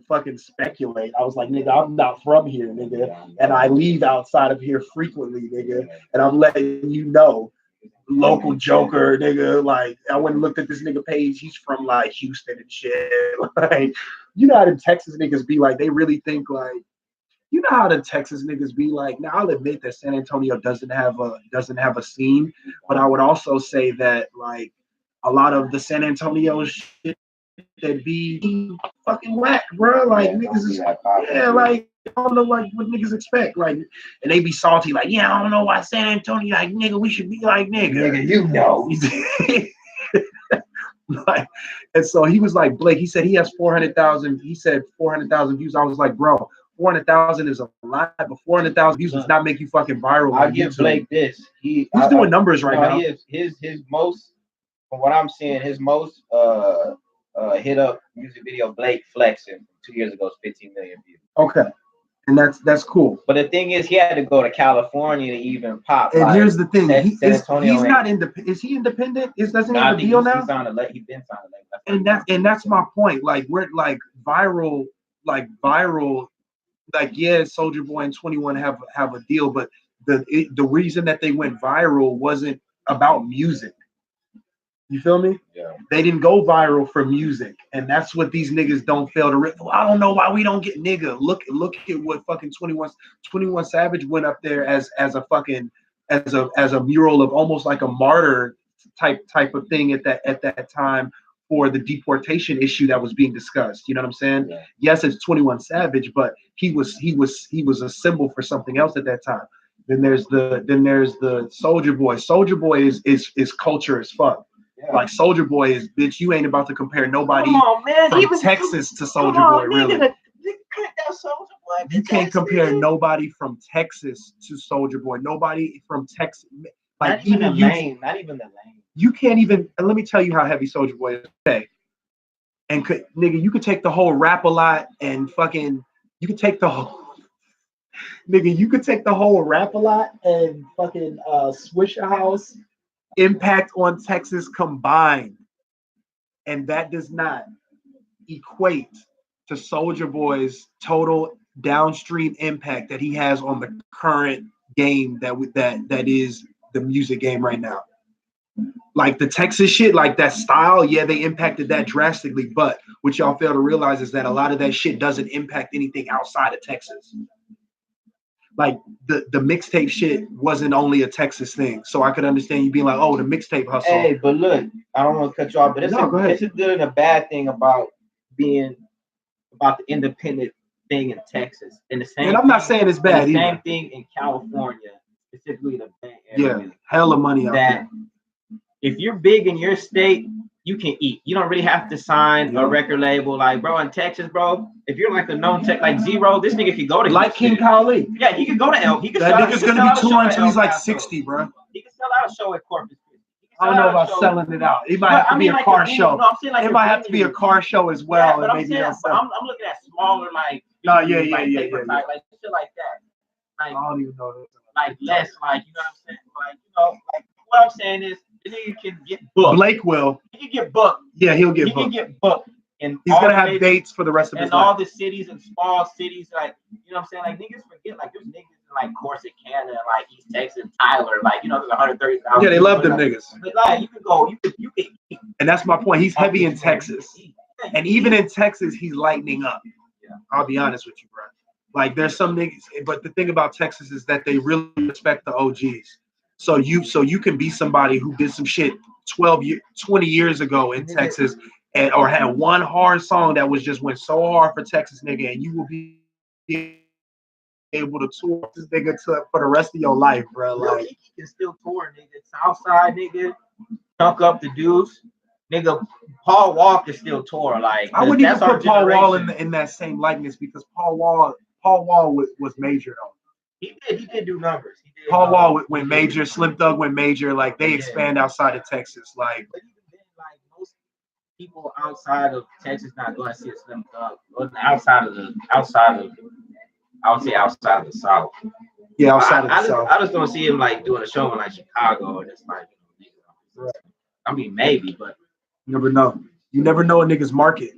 fucking speculate. I was like, nigga, I'm not from here, nigga. And I leave outside of here frequently, nigga. And I'm letting you know, local joker, nigga. Like, I went and looked at this nigga page. He's from like Houston and shit. Like, you know how the Texas niggas be like, they really think like, you know how the Texas niggas be like. Now I'll admit that San Antonio doesn't have a scene, but I would also say that like a lot of the San Antonio shit that be fucking whack, bro. Like niggas is like I don't know like what niggas expect. Like, and they be salty, like, yeah, I don't know why San Antonio, like, nigga, we should be like nigga, you know. Like, and so he was like, Blake, he said he has 400,000. He said 400,000 views. I was like, bro, 400,000 is a lot, but 400,000 views does not make you fucking viral. I'll give Blake this. He's doing numbers right now. He is his most, from what I'm seeing, his most hit up music video, Blake Flexing, 2 years ago, is 15 million views. Okay, and that's cool. But the thing is, he had to go to California to even pop. And like, here's the thing: he's not independent. Is he independent? Doesn't he have a deal now? He's signed he's been signed. That's my point. Like, we're like viral. Like, yeah, Soulja Boy and 21 have a deal, but the reason that they went viral wasn't about music. You feel me? Yeah. They didn't go viral for music, and that's what these niggas don't fail to. Well, I don't know why we don't get nigga. Look at what fucking 21 Savage went up there as a mural of almost like a martyr type of thing at that time for the deportation issue that was being discussed. You know what I'm saying? Yeah. Yes, it's 21 Savage, but he was a symbol for something else at that time. Then there's the Soulja Boy. Soulja Boy is culture as fuck. Yeah. Like, Soulja Boy is, bitch, you ain't about to compare nobody from Texas to Soulja Boy, really. You can't compare nobody from Texas to Soulja Boy. Nobody from Texas. Like, not even the lane. You can't even, and let me tell you how heavy Soulja Boy is. Okay. And nigga, you could take the whole Rap-A-Lot and fucking, you could take the whole, nigga, you could take the whole Rap-A-Lot and fucking Swishahouse impact on Texas combined. And that does not equate to Soulja Boy's total downstream impact that he has on the current game that is the music game right now. Like the Texas shit, like that style, yeah, they impacted that drastically. But what y'all fail to realize is that a lot of that shit doesn't impact anything outside of Texas. Like the mixtape shit wasn't only a Texas thing. So I could understand you being like, oh, the mixtape hustle. Hey, but look, I don't want to cut you off, but it's a good and a bad thing about the independent thing in Texas. And the same. And I'm not saying it's bad. The same thing in California, specifically the Bay Area. Yeah, hella money out there. If you're big in your state, you can eat. You don't really have to sign a record label. Like, bro, in Texas, bro, if you're like a known tech like Zero, this nigga could go to like King Kyle Lee. Yeah, he could go to L. He could that nigga's gonna be touring until he's like 60, bro. He can sell out a show at Corpus Christi. I don't know about selling it out. It might have to be a car show. It might have to be a car show as well. Yeah, but I'm looking at smaller, like, like shit like that. Like, I don't even know that. Like less, like, you know what I'm saying? Like, you know, like what I'm saying is, the nigga can get booked. Blake will. He can get booked. Yeah, he'll get booked. He can get booked he's gonna have dates for the rest of his life. And all the cities and small cities, like, you know what I'm saying? Like, niggas forget, like, there's niggas in, like, Corsicana, like, East Texas, Tyler, like, you know, there's 130,000. Yeah, they love them niggas. But, like, you can go, you can. And that's my point. He's heavy in Texas. And even in Texas, he's lightening up. Yeah. I'll be honest with you, bro. Like, there's some niggas, but the thing about Texas is that they really respect the OGs. So you can be somebody who did some shit 20 years ago in Texas, or had one hard song that just went so hard for Texas, nigga, and you will be able to tour this nigga for the rest of your life, bro. Like, he can still tour, nigga. Southside, nigga. Chunk up the Deuce. Nigga, Paul Walker still tour. Like, I wouldn't even put Paul Wall in that same likeness, because Paul Wall was major though. He did do numbers. Paul Wall went major, Slim Thug went major. Like, they expand outside of Texas. Like, but even then, like, most people outside of Texas not going to see a Slim Thug. Outside of I would say outside of the South. Yeah, outside of the South. I just don't see him like doing a show in like Chicago, and it's like, you know, I mean, maybe, but you never know. You never know a nigga's market.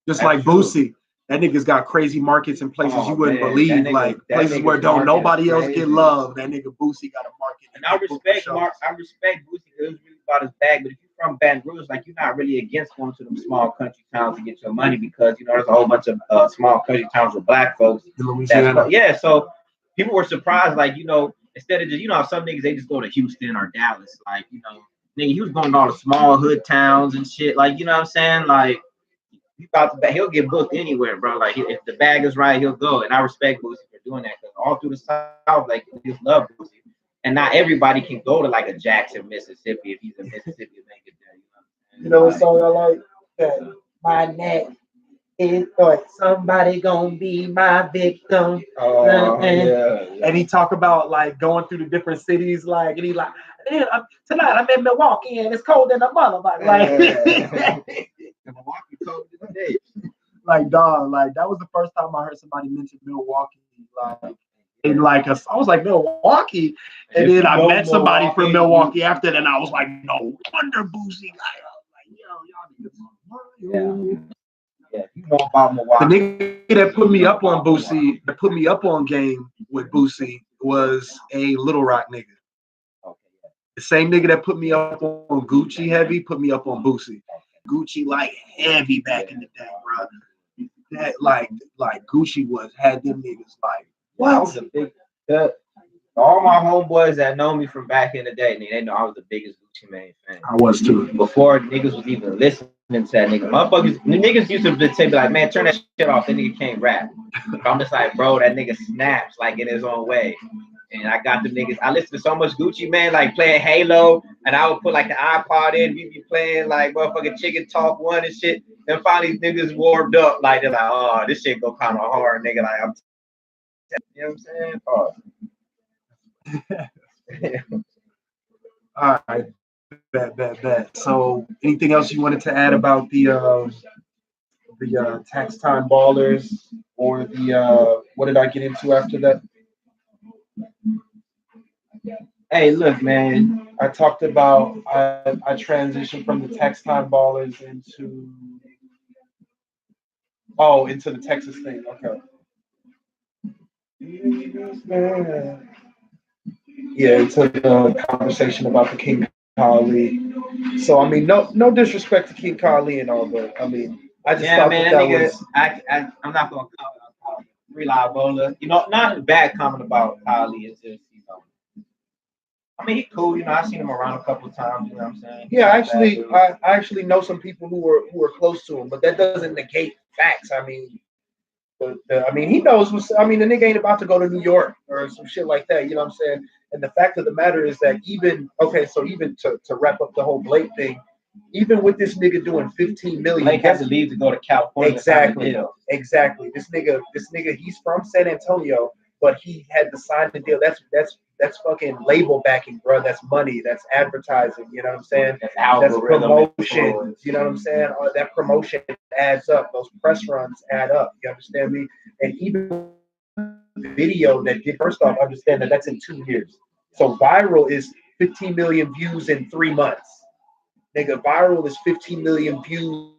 Just like Boosie. That nigga's got crazy markets in places you wouldn't believe, like places where don't nobody else get love. That nigga Boosie got a market. And I respect Boosie because it's really about his bag. But if you're from Baton Rouge, like, you're not really against going to them small country towns to get your money, because, you know, there's a whole bunch of small country towns with black folks. Yeah, so people were surprised, like, you know, instead of just, you know, some niggas, they just go to Houston or Dallas, like, you know, nigga, he was going to all the small hood towns and shit, like, you know what I'm saying, like. He'll get booked anywhere, bro. Like, if the bag is right, he'll go. And I respect Boosie for doing that, because all through the South, like, they just love Boosie. And not everybody can go to like a Jackson, Mississippi, if he's in Mississippi and make it there. You know what song I like? That my neck is thought somebody gonna be my victim. And he talk about like going through the different cities, like, and he like, tonight I'm in Milwaukee and it's cold in the motherfucker. Like, Milwaukee cold today. Like, dog, like, that was the first time I heard somebody mention Milwaukee. Like, in like I was like, Milwaukee, and then I met somebody from Milwaukee after that, and I was like, no wonder Boosie. Yeah, you know about Milwaukee. The nigga that put me up on Boosie, that put me up on game with Boosie, was a Little Rock nigga. The same nigga that put me up on Gucci heavy put me up on Boosie. Gucci like heavy back in the day, bro. That like Gucci had them niggas like, what? I was a big all my homeboys that know me from back in the day, they know I was the biggest Gucci Mane fan. I was too. Before niggas was even listening to that nigga. Motherfuckers, the niggas used to say, like, man, turn that shit off, that nigga can't rap. I'm just like, bro, that nigga snaps like in his own way. And I got the niggas. I listened to so much Gucci Mane, like playing Halo, and I would put like the iPod in. We be playing like motherfucking Chicken Talk 1 and shit. And finally, niggas warmed up. Like, they're like, oh, this shit go kind of hard, nigga. Like, you know what I'm saying? Oh. All right, bet. So, anything else you wanted to add about the Tax Time Ballers, or the what did I get into after that? Hey, look, man. I talked about I transitioned from the Tax Time Ballers into the Texas thing. Okay. Yeah, into the conversation about the King Kali. So I mean, no disrespect to King Kali and all, but I mean, I just thought that nigga was. I'm not gonna call Reliable. You know, not a bad comment about Kali. It's just, you know, I mean, he cool. You know, I've seen him around a couple of times. You know what I'm saying? Yeah, I actually know some people who were close to him, but that doesn't negate facts. I mean, he knows the nigga ain't about to go to New York or some shit like that. You know what I'm saying? And the fact of the matter is that even to wrap up the whole Blake thing, even with this nigga doing 15 million, Blake has to leave to go to California. Exactly. This nigga, he's from San Antonio, but he had to sign the deal. That's fucking label backing, bro. That's money. That's advertising. You know what I'm saying? That's promotion. You know what I'm saying? That promotion adds up. Those press runs add up. You understand me? And even the video that did, first off, understand that that's in 2 years. So viral is 15 million views in 3 months. Nigga, viral is 15 million views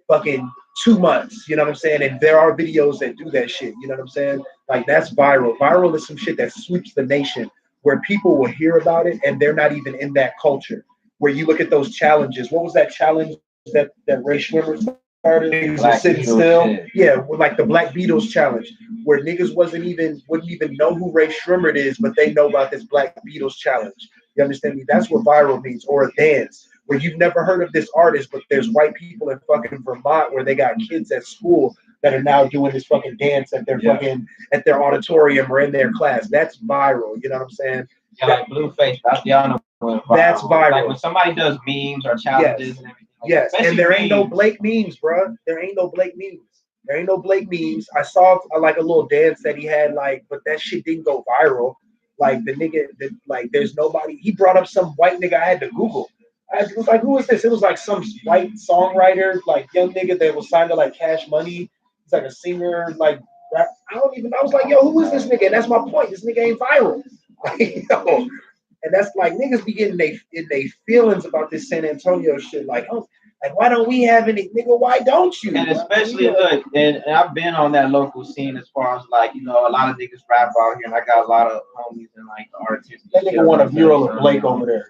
fucking 2 months. You know what I'm saying? And there are videos that do that shit. You know what I'm saying? Like that's viral. Viral is some shit that sweeps the nation, where people will hear about it and they're not even in that culture. Where you look at those challenges. What was that challenge that Ray Schwimmer started? Niggas were sitting still. Shit. Yeah, with like the Black Beatles challenge, where niggas wouldn't even know who Ray Schwimmer is, but they know about this Black Beatles challenge. You understand me? That's what viral means, or a dance where you've never heard of this artist, but there's white people in fucking Vermont where they got kids at school that are now doing this fucking dance at their fucking at their auditorium or in their class. That's viral. You know what I'm saying? Yeah, like Blueface. That's y'all know what viral. That's viral. Like when somebody does memes or challenges and everything. Like yes, and there ain't no Blake memes, bro. There ain't no Blake memes. There ain't no Blake memes. I saw like a little dance that he had, like, but that shit didn't go viral. Like the nigga, like there's nobody. He brought up some white nigga I had to Google. I was like, who is this? It was like some white songwriter, like young nigga that was signed to like Cash Money. He's like a singer, like rap. I was like, yo, who is this nigga? And that's my point. This nigga ain't viral. Like, yo. And that's like niggas be getting they feelings about this San Antonio shit. Like, oh, like why don't we have any nigga? Why don't you? And especially look, and I've been on that local scene as far as like, you know, a lot of niggas rap out here, and I got a lot of homies and like the artists. That nigga want a mural of Blake over there.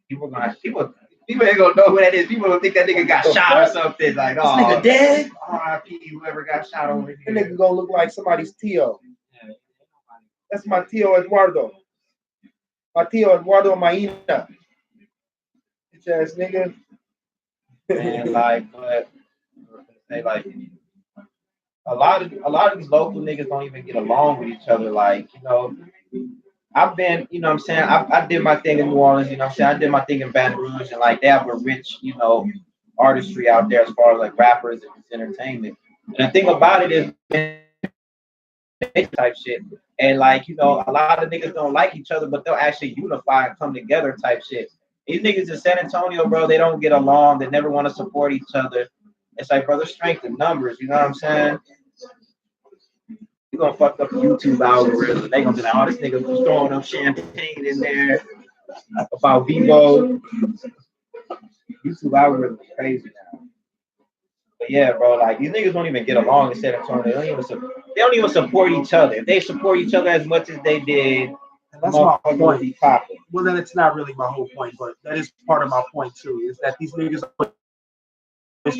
People ain't gonna know who that is. People gonna think that nigga got shot or something. Like, oh, this nigga dead. R.I.P. Whoever got shot over here. That nigga gonna look like somebody's Tio. Yeah. That's my Tio Eduardo. My Tio Eduardo Maina. Bitch ass nigga. And like, but they like a lot of these local niggas don't even get along with each other. Like, you know, I've been, you know what I'm saying, I did my thing in New Orleans, you know what I'm saying, I did my thing in Baton Rouge, and like they have a rich, you know, artistry out there as far as like rappers and entertainment. And the thing about it is type shit. And like, you know, a lot of niggas don't like each other, but they'll actually unify and come together type shit. These niggas in San Antonio, bro, they don't get along. They never want to support each other. It's like, brother, strength in numbers, you know what I'm saying? You're gonna fuck up the YouTube algorithm. They gonna be like, oh, this nigga was throwing up champagne in there about Vivo. YouTube algorithm is crazy now. But yeah, bro, like these niggas don't even get along in San Antonio. They don't even support each other. If they support each other as much as they did, that's my point. Well, then it's not really my whole point, but that is part of my point too. Is that these niggas are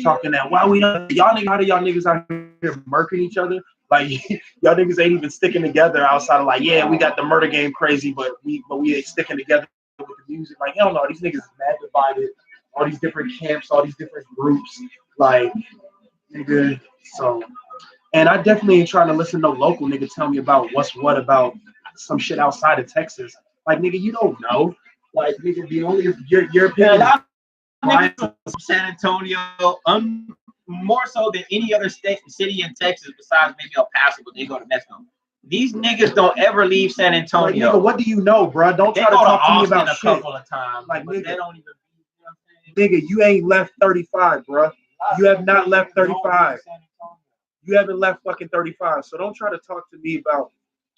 talking that why we don't y'all niggas out here murking each other? Like y'all niggas ain't even sticking together outside of like, yeah, we got the murder game crazy, but we ain't sticking together with the music. Like, hell no, these niggas is mad divided, all these different camps, all these different groups, like nigga. So, and I definitely ain't trying to listen to no local nigga tell me about what's what about some shit outside of Texas. Like, nigga, you don't know. Like, nigga, the only your opinion. San Antonio, more so than any other city in Texas besides maybe El Paso, but they go to Mexico. These niggas don't ever leave San Antonio. Like, nigga, what do you know, bro? Don't try to talk to me about a shit. Couple of times, like, nigga, they don't even. You know nigga, you ain't left 35, bro. You have not left 35. You haven't left fucking 35. So don't try to talk to me about.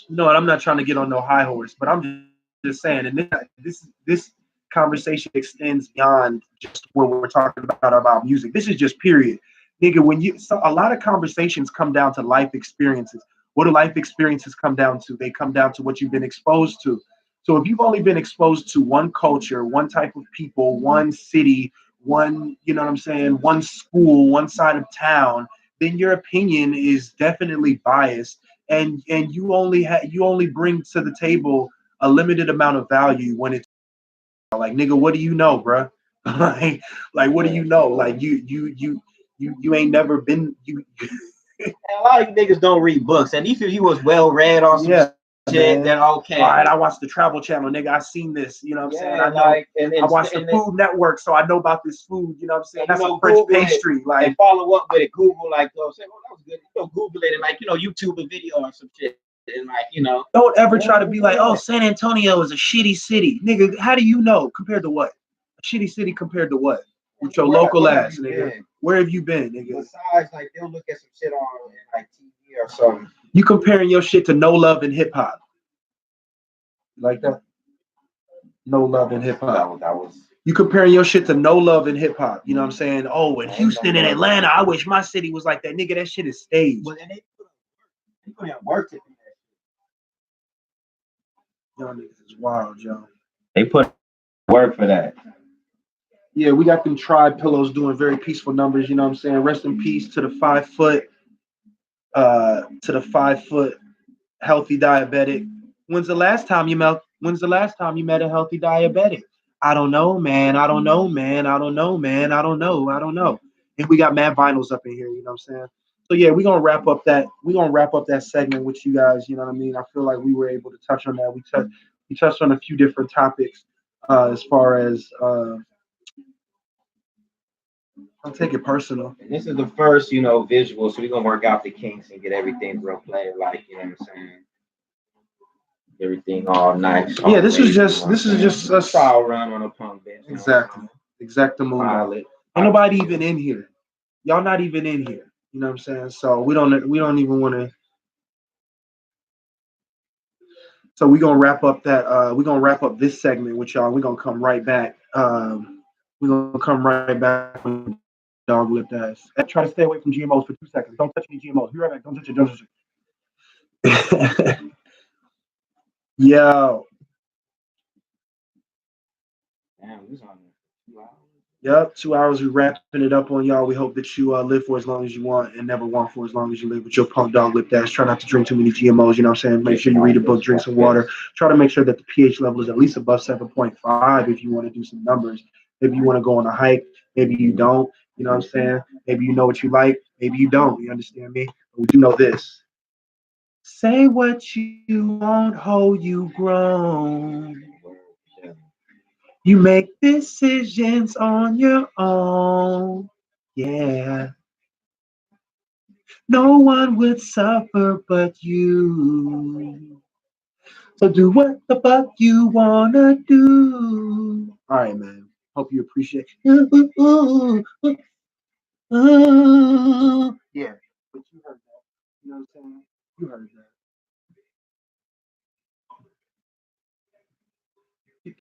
No, I'm not trying to get on no high horse, but I'm just saying, and this conversation extends beyond just what we're talking about music. This is just period. Nigga, a lot of conversations come down to life experiences. What do life experiences come down to? They come down to what you've been exposed to. So if you've only been exposed to one culture, one type of people, one city, one, you know what I'm saying, one school, one side of town, then your opinion is definitely biased, and you only bring to the table a limited amount of value when it's like, nigga, what do you know, bro? like what do you know? Like you ain't never been you. A lot of niggas don't read books, and even if he was well read on some shit, then okay. All right, I watched the Travel Channel, nigga. I seen this, you know what I'm saying? I know. I watched the Food Network, so I know about this food. You know what I'm saying? That's a French pastry. Like, and follow up with it. Google, like, oh, say, oh, that was good. You know, Google it and like, you know, YouTube a video or some shit. And like, you know, don't ever try to be like, oh, San Antonio is a shitty city, nigga. How do you know? Compared to what? A shitty city compared to what? With your local ass, nigga. Where have you been, nigga? Besides, like, they'll look at some shit on like TV or something. You comparing your shit to No Love and Hip Hop? Like that? No Love and Hip Hop. That was. You comparing your shit to No Love in hip hop. You know what I'm saying? Oh, in Houston and Atlanta, I wish my city was like that. Nigga, that shit is staged. But then they put in work to do that. Y'all niggas is wild, yo. They put work for that. Yeah, we got them Tribe Pillows doing very peaceful numbers. You know what I'm saying? Rest in peace to the 5 foot, healthy diabetic. When's the last time you met a healthy diabetic? I don't know, man. I don't know. And we got mad vinyls up in here, you know what I'm saying? So yeah, we're gonna wrap up that segment with you guys, you know what I mean? I feel like we were able to touch on that. We touched on a few different topics as far as don't take it personal. And this is the first, visual, so we're gonna work out the kinks and get everything real player like, you know what I'm saying? Everything all nice. Yeah, this is just a trial run on a punk bench. Exactly. Ain't nobody even in here. Y'all not even in here. You know what I'm saying? So we don't even want to. So we're gonna wrap up this segment with y'all. We're gonna come right back. We're gonna come right back with Dog Lipped Ass. Try to stay away from GMOs for 2 seconds. Don't touch any GMOs. Be right back. Don't touch it. Yo. Damn, we was on 2 hours. Yep, 2 hours. We wrapping it up on y'all. We hope that you live for as long as you want and never want for as long as you live with your punk dog lipped ass. Try not to drink too many GMOs, you know what I'm saying? Make sure you read a book, drink some water. Try to make sure that the pH level is at least above 7.5 if you want to do some numbers. Maybe you want to go on a hike. Maybe you don't. You know what I'm saying? Maybe you know what you like. Maybe you don't. You understand me? But we do know this. Say what you want, ho, you grown. You make decisions on your own. Yeah. No one would suffer but you. So do what the fuck you wanna do. All right, man. Hope you appreciate it. Yeah. But you heard that. You know what I'm saying? You heard that.